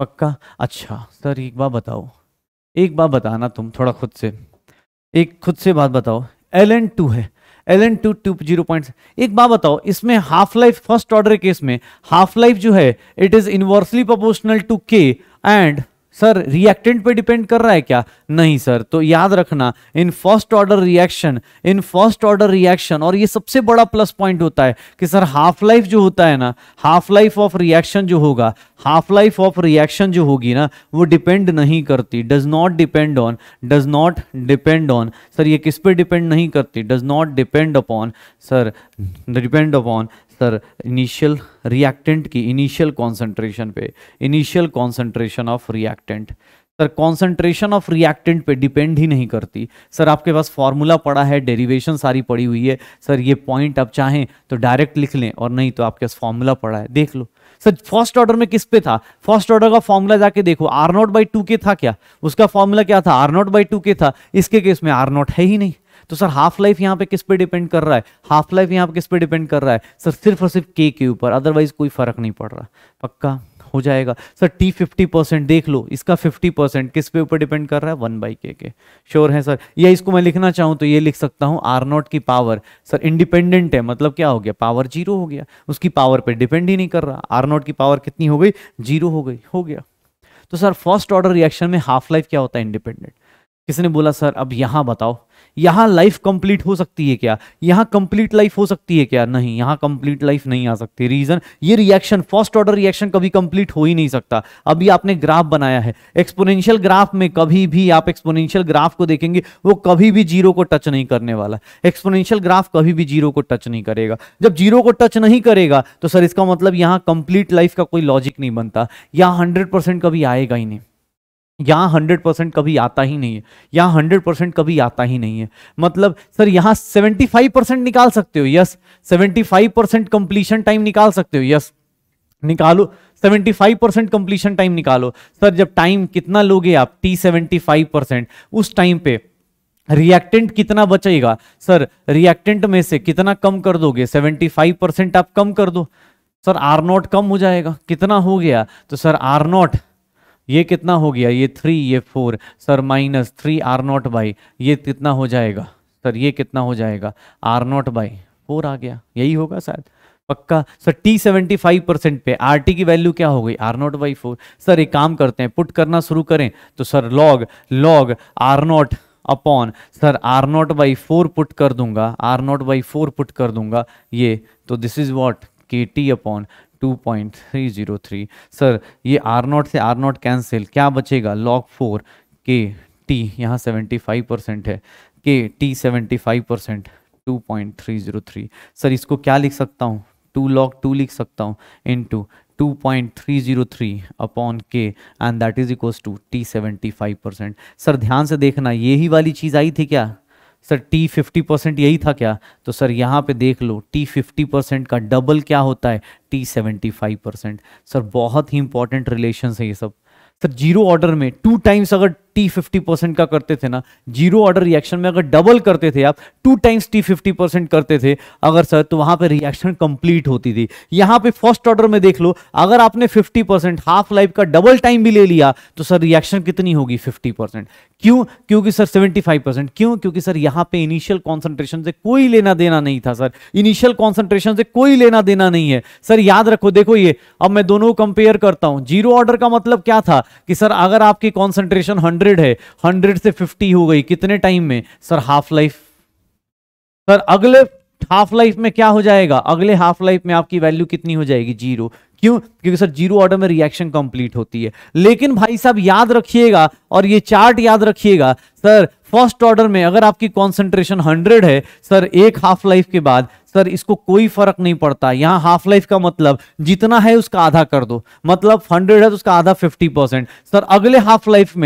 पक्का। अच्छा सर एक बात बताओ, एक बात बताना तुम थोड़ा खुद से, एक खुद से बात बताओ, ln 2 है, ln 2 0. एक बात बताओ इसमें half life first order case में हाफ लाइफ जो है it is inversely proportional to k and sir reactant पे डिपेंड कर रहा है क्या, नहीं सर। तो याद रखना in first order reaction, in first order reaction, और ये सबसे बड़ा प्लस पॉइंट होता है कि सर हाफ लाइफ जो होता है ना, हाफ लाइफ ऑफ रिएक्शन जो होगा, हाफ लाइफ ऑफ रिएक्शन जो होगी ना वो डिपेंड नहीं करती, does not depend on, does not depend on, sir ये किस पे डिपेंड नहीं करती, does not depend upon, sir depend upon sir initial reactant की इनिशियल कॉन्सेंट्रेशन पे, initial concentration of reactant, sir concentration of reactant पे डिपेंड ही नहीं करती। सर आपके पास फॉर्मूला पड़ा है, डेरिवेशन सारी पड़ी हुई है, सर ये पॉइंट आप चाहें तो डायरेक्ट लिख लें और नहीं तो आपके पास फॉर्मूला पड़ा है, देख लो। सर फर्स्ट ऑर्डर में किस पे था, फर्स्ट ऑर्डर का फॉर्मूला जाके देखो, r0/2k था क्या, उसका फॉर्मूला क्या था, r0/2k था, इसके केस में r0 है ही नहीं। तो सर हाफ लाइफ यहाँ पे किस पे डिपेंड कर रहा है, हाफ लाइफ यहाँ पे किस पे डिपेंड कर रहा है, सर सिर्फ और सिर्फ k के ऊपर, अदरवाइज कोई फर्क नहीं पड़ रहा, पक्का हो जाएगा। सर t 50% देख लो, इसका 50% किस पे ऊपर डिपेंड कर रहा है 1/k के, श्योर है सर। या इसको मैं लिखना चाहूँ तो ये लिख सकता हूँ r0 की पावर, सर इंडिपेंडेंट है मतलब क्या हो गया, पावर 0 हो गया, उसकी पावर पे डिपेंड ही नहीं कर रहा, r0 की पावर कितनी हो गई 0 हो गई, हो गया। तो सर फर्स्ट ऑर्डर रिएक्शन में हाफ लाइफ क्या होता है? इंडिपेंडेंट। किसी ने बोला सर अब यहां बताओ, यहां लाइफ कंप्लीट हो सकती है क्या? यहां कंप्लीट लाइफ हो सकती है क्या? नहीं, यहां कंप्लीट लाइफ नहीं आ सकती। रीजन, ये रिएक्शन फर्स्ट ऑर्डर रिएक्शन कभी कंप्लीट हो ही नहीं सकता। अभी आपने ग्राफ बनाया है, एक्सपोनेंशियल ग्राफ में कभी भी आप एक्सपोनेंशियल ग्राफ को देखेंगे वो कभी भी जीरो को टच नहीं करने वाला। एक्सपोनेंशियल ग्राफ कभी भी जीरो को टच नहीं करेगा। जब जीरो को टच नहीं करेगा तो सर इसका मतलब यहां कंप्लीट लाइफ का कोई लॉजिक नहीं बनता। यहां 100% कभी आएगा ही नहीं, यहां 100% कभी आता ही नहीं है, यहां 100% कभी आता ही नहीं है। मतलब सर यहां 75% निकाल सकते हो, यस। 75% कंप्लीशन टाइम निकाल सकते हो, यस, निकालो। 75% कंप्लीशन टाइम निकालो। सर जब टाइम कितना लोगे आप? T75%। उस टाइम पे रिएक्टेंट कितना बचेगा? सर रिएक्टेंट में से कितना कम कर दोगे? 75% आप कम कर दो। सर R0 कम हो जाएगा। कितना हो गया? तो सर R0 ये कितना हो गया? ये 3, ये 4। सर -3 R0 बाई ये कितना हो जाएगा? सर ये कितना हो जाएगा? R0 बाई 4 आ गया। यही होगा शायद, पक्का। सर T75% पे RT की वैल्यू क्या हो गई? R0 by 4। सर एक काम करते हैं, पुट करना शुरू करें तो sir log R0 upon sir R0 by 4 put कर दूंगा, R0 बाई 4 पुट कर दूंगा ये। तो this is what? KT upon 2.303। Sir ये R0 से R0 कैंसिल, क्या बचेगा? log 4 KT, यहाँ 75% है, KT 75% 2.303। सर इसको क्या लिख सकता हूँ? 2 log 2 लिख सकता हूँ into 2.303 upon K and that is equals to T75%। Sir ध्यान से देखना, यही वाली चीज़ आई थी क्या? सर T50% यही था क्या? तो सर यहाँ पे देख लो, T50% का डबल क्या होता है? T75%। सर बहुत ही इंपॉर्टेंट रिलेशन है ये सब। सर जीरो ऑर्डर में 2 टाइम्स अगर T50% का करते थे ना, जीरो ऑर्डर रिएक्शन में अगर डबल करते थे आप, 2 टाइम्स T50% करते थे अगर सर, तो वहां पे रिएक्शन कंप्लीट होती थी। यहां पे फर्स्ट ऑर्डर में देख लो, अगर आपने 50% हाफ लाइफ का डबल टाइम भी ले लिया तो सर रिएक्शन कितनी होगी? 50%। क्यों? क्योंकि सर 75%। क्यों? क्योंकि सर यहां पे इनिशियल कॉन्सेंट्रेशन से कोई लेना देना नहीं था। सर इनिशियल कॉन्सेंट्रेशन से कोई लेना देना नहीं है। सर याद रखो, देखो ये अब मैं दोनों कंपेयर करता हूं। जीरो ऑर्डर का मतलब क्या था कि सर अगर आपकी कॉन्सेंट्रेशन 100 है, 100 से 50 हो गई, कितने टाइम में? Sir half life. सर अगले हाफ लाइफ में क्या हो जाएगा? अगले हाफ लाइफ में आपकी वैल्यू कितनी हो जाएगी? जीरो। क्यों? क्योंकि सर जीरो ऑर्डर में रिएक्शन कंप्लीट होती है। लेकिन भाई साहब याद रखिएगा, और ये चार्ट याद रखिएगा, सर फर्स्ट ऑर्डर में अगर आपकी कॉन्सेंट्रेशन 100 है, सर एक हाफ लाइफ के बाद सर इसको कोई फर्क नहीं पड़ता। यहां हाफ लाइफ का मतलब जितना है उसका आधा कर दो, मतलब 100 है तो उसका आधा 50%। सर अगले हाफ लाइफ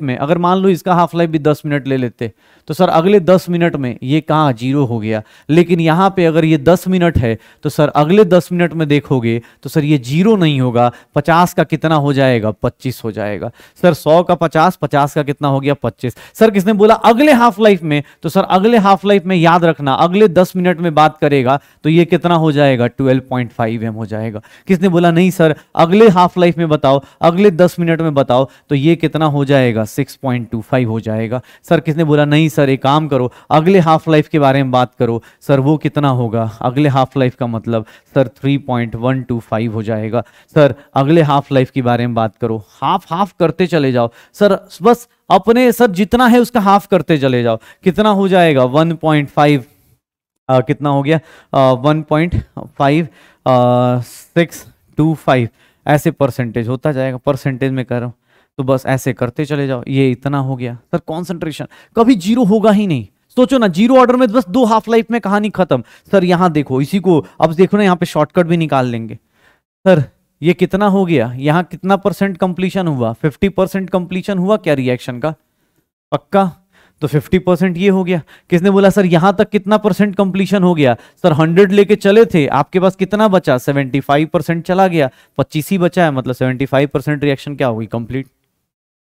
में अगर मान लो इसका हाफ लाइफ भी 10 मिनट ले लेते तो सर अगले 10 मिनट में ये कहां? जीरो हो गया। लेकिन यहां पे अगर ये 10 मिनट है तो सर अगले 10 मिनट में देखोगे तो सर ये जीरो नहीं होगा। 50 का कितना हो जाएगा? 25 हो जाएगा। सर 100 का 50, 50 का कितना हो गया? 25। सर किसने बोला अगले हाफ लाइफ में? तो सर अगले हाफ लाइफ में याद रखना, अगले 10 मिनट में बात करेगा तो ये कितना हो जाएगा? 12.5 m हो जाएगा। किसने बोला नहीं सर अगले हाफ लाइफ में बताओ, अगले 10 मिनट में बताओ, तो ये कितना हो जाएगा? 6.25 हो जाएगा। सर किसने बोला नहीं सर एक काम करो, अगले हाफ लाइफ के बारे में बात करो। सर वो कितना होगा? अगले हाफ लाइफ का मतलब सर 3.125 हो जाएगा। सर अगले हाफ लाइफ के बारे में बात करो, हाफ हाफ करते चले जाओ सर, बस अपने सर जितना है उसका हाफ करते चले जाओ। कितना हो जाएगा? 1.5 कितना हो गया? 1.5625 ऐसे परसेंटेज होता जाएगा। परसेंटेज में कर रहा हूं तो बस ऐसे करते चले जाओ। ये इतना हो गया। सर कॉन्सेंट्रेशन कभी जीरो होगा ही नहीं। सोचो ना, जीरो ऑर्डर में बस 2 हाफ लाइफ में कहानी खत्म। सर यहां देखो, इसी को अब देखो ना, यहां पे शॉर्टकट भी निकाल लेंगे। सर ये कितना हो गया? यहां कितना परसेंट कंप्लीशन हुआ? 50% कंप्लीशन हुआ क्या रिएक्शन का? पक्का। तो 50% ये हो गया। किसने बोला सर यहां तक कितना परसेंट कंप्लीशन हो गया? सर 100 लेके चले थे, आपके पास कितना बचा? 75% चला गया, 25 ही बचा है, मतलब 75% रिएक्शन क्या होगी? कंप्लीट।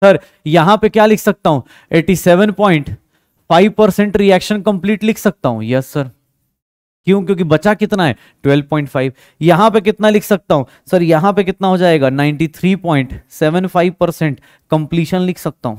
सर यहां पे क्या लिख सकता हूं? 87.5% रिएक्शन कंप्लीट लिख सकता हूं। Yes sir. क्यों? क्योंकि बचा कितना है? 12.5। यहां पे कितना लिख सकता हूं? सर यहां पे कितना हो जाएगा? 93.75% कंप्लीशन लिख सकता हूं।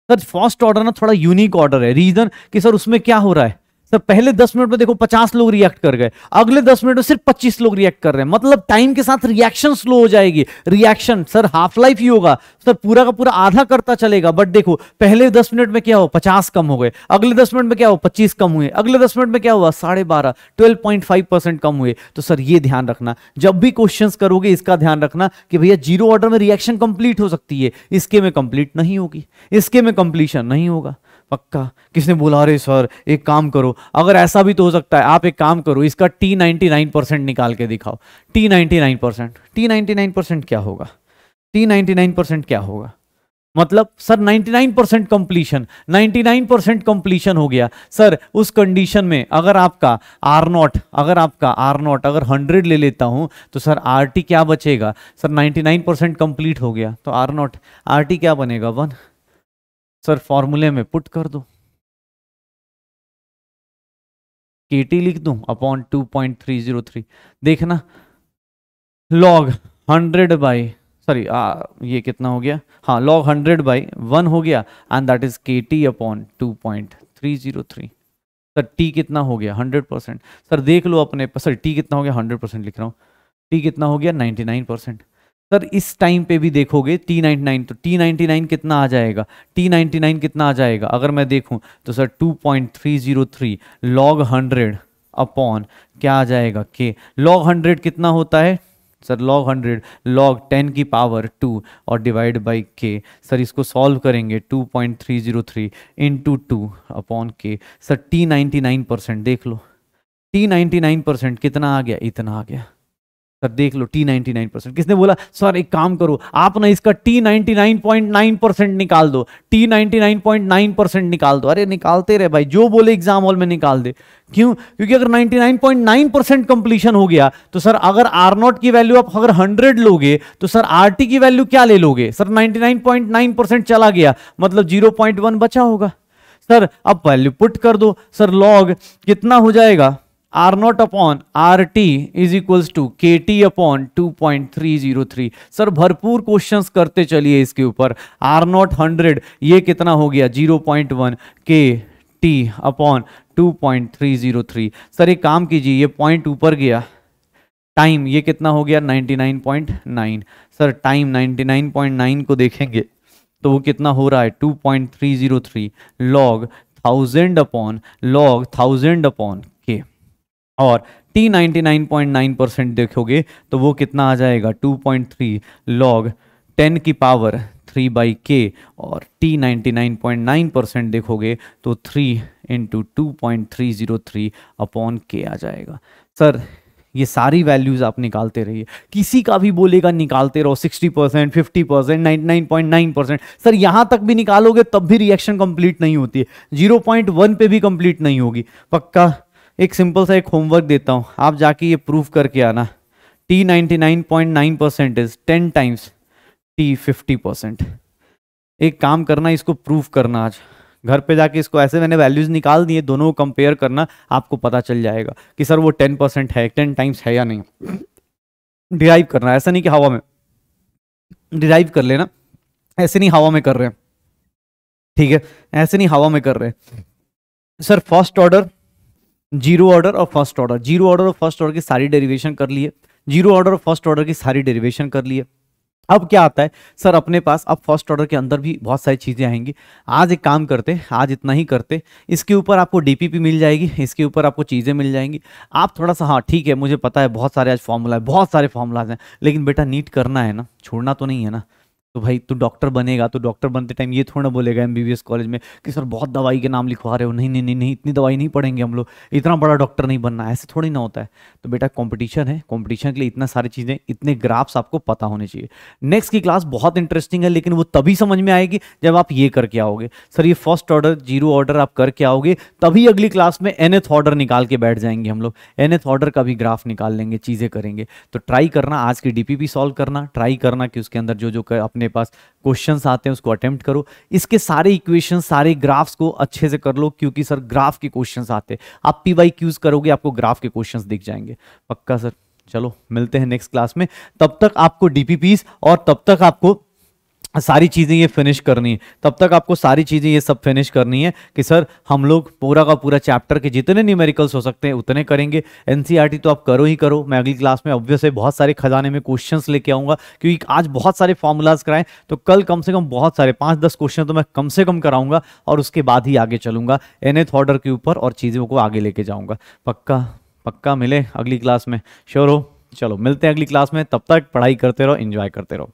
सर फर्स्ट ऑर्डर ना थोड़ा यूनिक ऑर्डर है। रीजन कि सर उसमें क्या हो रहा है? सर पहले 10 मिनट में देखो 50 लोग रिएक्ट कर गए, अगले 10 मिनट में सिर्फ 25 लोग रिएक्ट कर रहे हैं, मतलब टाइम के साथ रिएक्शन स्लो हो जाएगी। रिएक्शन सर हाफ लाइफ ही होगा सर, पूरा का पूरा आधा करता चलेगा, बट देखो पहले 10 मिनट में क्या हो 50 कम हो गए, अगले 10 मिनट में क्या हो 25 कम हुए, अगले 10 मिनट में क्या हुआ 12.5 12.5% कम हुए। तो सर ये ध्यान रखना, जब भी क्वेश्चंस करोगे इसका ध्यान रखना कि भैया जीरो ऑर्डर में रिएक्शन कंप्लीट हो सकती है, इसके में कंप्लीट नहीं होगी, इसके में कंप्लीशन नहीं होगा। पक्का? किसने बोला अरे सर एक काम करो, अगर ऐसा भी तो हो सकता है, आप एक काम करो इसका T99% निकाल के दिखाओ। T99%, T99% क्या होगा? T99% क्या होगा? मतलब सर 99% कंप्लीशन, 99% कंप्लीशन हो गया सर। उस कंडीशन में अगर आपका R0 अगर 100 ले लेता हूं तो सर RT क्या बचेगा? सर 99% कंप्लीट हो गया तो R0 RT क्या बनेगा 1। सर फॉर्मूले में पुट कर दो, KT लिख दूं अपॉन 2.303। देखना log 100 बाई ये कितना हो गया, हाँ log 100 बाई 1 हो गया and that is KT upon 2.303। Sir T कितना हो गया 100%। सर देख लो अपने सर T कितना हो गया 100% लिख रहा हूँ, T कितना हो गया 99%। सर इस टाइम पे भी देखोगे T99, तो T99 कितना आ जाएगा, T99 कितना आ जाएगा अगर मैं देखूं तो सर 2.303 log 100 अपॉन क्या आ जाएगा K। log 100 कितना होता है सर log 100 log 10 की पावर 2 और डिवाइड बाई K। सर इसको सॉल्व करेंगे 2.303 into 2 upon K। Sir T99% देख लो, T99% कितना आ गया, इतना आ गया। सर देख लो T99%। किसने बोला सर एक काम करो आप ना इसका T99.9% निकाल दो, T99.9% निकाल दो। अरे निकालते रहे भाई, जो बोले एग्जाम हॉल में निकाल दे। क्यों? क्योंकि अगर 99.9% कंप्लीशन हो गया तो सर अगर R0 की वैल्यू आप अगर 100 लोगे तो सर RT की वैल्यू क्या ले लोगे? सर 99.9% चला गया, मतलब 0.1 बचा होगा। सर अब वैल्यू पुट कर दो, सर log कितना हो जाएगा R0 upon RT is equals to KT upon 2.303। Sir भरपूर क्वेश्चंस करते चलिए इसके ऊपर। R0 100 ये कितना हो गया 0.1 KT अपॉन 2.303। सर एक काम कीजिए, ये पॉइंट ऊपर गया, टाइम ये कितना हो गया 99.9। सर टाइम 99.9 को देखेंगे तो वो कितना हो रहा है 2.303 log 1000 अपॉन K। और T99.9% देखोगे तो वो कितना आ जाएगा 2.3 log 10 की पावर 3 बाई K। और T99.9% देखोगे तो 3 इंटू 2.303 अपॉन K आ जाएगा। सर ये सारी वैल्यूज आप निकालते रहिए, किसी का भी बोलेगा निकालते रहो 60%, 50%, 99.9%। सर यहां तक भी निकालोगे तब भी रिएक्शन कंप्लीट नहीं होती है, 0.1 पे भी कंप्लीट नहीं होगी। पक्का? एक सिंपल सा एक होमवर्क देता हूं, आप जाके ये प्रूफ करके आना। T99.9% is 10 times T50%। एक काम करना, इसको प्रूफ करना आज घर पे जाके, इसको ऐसे मैंने वैल्यूज निकाल दिए, दोनों को कंपेयर करना, आपको पता चल जाएगा कि सर वो 10% है, 10 टाइम्स है या नहीं। डिराइव करना, ऐसा नहीं कि हवा में डिराइव कर लेना, ऐसे नहीं हवा में कर रहे हैं, ठीक है, ऐसे नहीं हवा में कर रहे हैं। Sir first order, zero order और फर्स्ट ऑर्डर, जीरो ऑर्डर और फर्स्ट ऑर्डर की सारी डेरिवेशन कर लिए, जीरो ऑर्डर और फर्स्ट ऑर्डर की सारी डेरिवेशन कर लिए। अब क्या आता है सर अपने पास, अब फर्स्ट ऑर्डर के अंदर भी बहुत सारी चीजें आएंगी। आज एक काम करते, आज इतना ही करते, इसके ऊपर आपको डीपीपी मिल जाएगी, इसके ऊपर आपको चीजें मिल जाएंगी। आप थोड़ा सा, हाँ ठीक है मुझे पता है बहुत सारे आज फॉर्मूला है, बहुत सारे फॉर्मूलाज हैं, लेकिन बेटा नीट करना है ना, छोड़ना तो नहीं है ना। तो भाई तू डॉक्टर बनेगा तो डॉक्टर बनते टाइम ये थोड़ा बोलेगा एमबीबीएस कॉलेज में कि सर बहुत दवाई के नाम लिखवा रहे हो, नहीं नहीं नहीं नहीं इतनी दवाई नहीं पढ़ेंगे हम लोग, इतना बड़ा डॉक्टर नहीं बनना, ऐसे थोड़ी ना होता है। तो बेटा कंपटीशन है, कंपटीशन के लिए इतना सारी चीज़ें, इतने ग्राफ्स आपको पता होने चाहिए। नेक्स्ट की क्लास बहुत इंटरेस्टिंग है, लेकिन वो तभी समझ में आएगी जब आप ये करके आओगे। सर ये फर्स्ट ऑर्डर जीरो ऑर्डर आप करके आओगे, तभी अगली क्लास में nth ऑर्डर निकाल के बैठ जाएंगे हम लोग, nth ऑर्डर का भी ग्राफ निकाल लेंगे, चीज़ें करेंगे। तो ट्राई करना आज की डीपीपी सॉल्व करना, ट्राई करना कि उसके अंदर जो जो अपने पास क्वेश्चंस आते हैं उसको अटेम्प्ट करो, इसके सारे इक्वेशन सारे ग्राफ्स को अच्छे से कर लो, क्योंकि सर ग्राफ के क्वेश्चंस आते हैं। आप PYQs करोगे आपको ग्राफ के क्वेश्चंस दिख जाएंगे। पक्का सर? चलो मिलते हैं नेक्स्ट क्लास में, तब तक आपको DPPs और तब तक आपको सारी चीज़ें ये फिनिश करनी है, तब तक आपको सारी चीज़ें ये सब फिनिश करनी है कि सर हम लोग पूरा का पूरा चैप्टर के जितने न्यूमेरिकल्स हो सकते हैं उतने करेंगे। एनसीईआरटी तो आप करो ही करो, मैं अगली क्लास में ऑब्वियस है बहुत सारे खजाने में क्वेश्चंस लेके आऊँगा, क्योंकि आज बहुत सारे फॉर्मूलाज कराएं तो कल कम से कम बहुत सारे 5-10 क्वेश्चन तो मैं कम से कम कराऊंगा, और उसके बाद ही आगे चलूंगा nth ऑर्डर के ऊपर और चीज़ों को आगे लेके जाऊँगा। पक्का पक्का मिले अगली क्लास में, श्योर हो? चलो मिलते हैं अगली क्लास में, तब तक पढ़ाई करते रहो, एंजॉय करते रहो।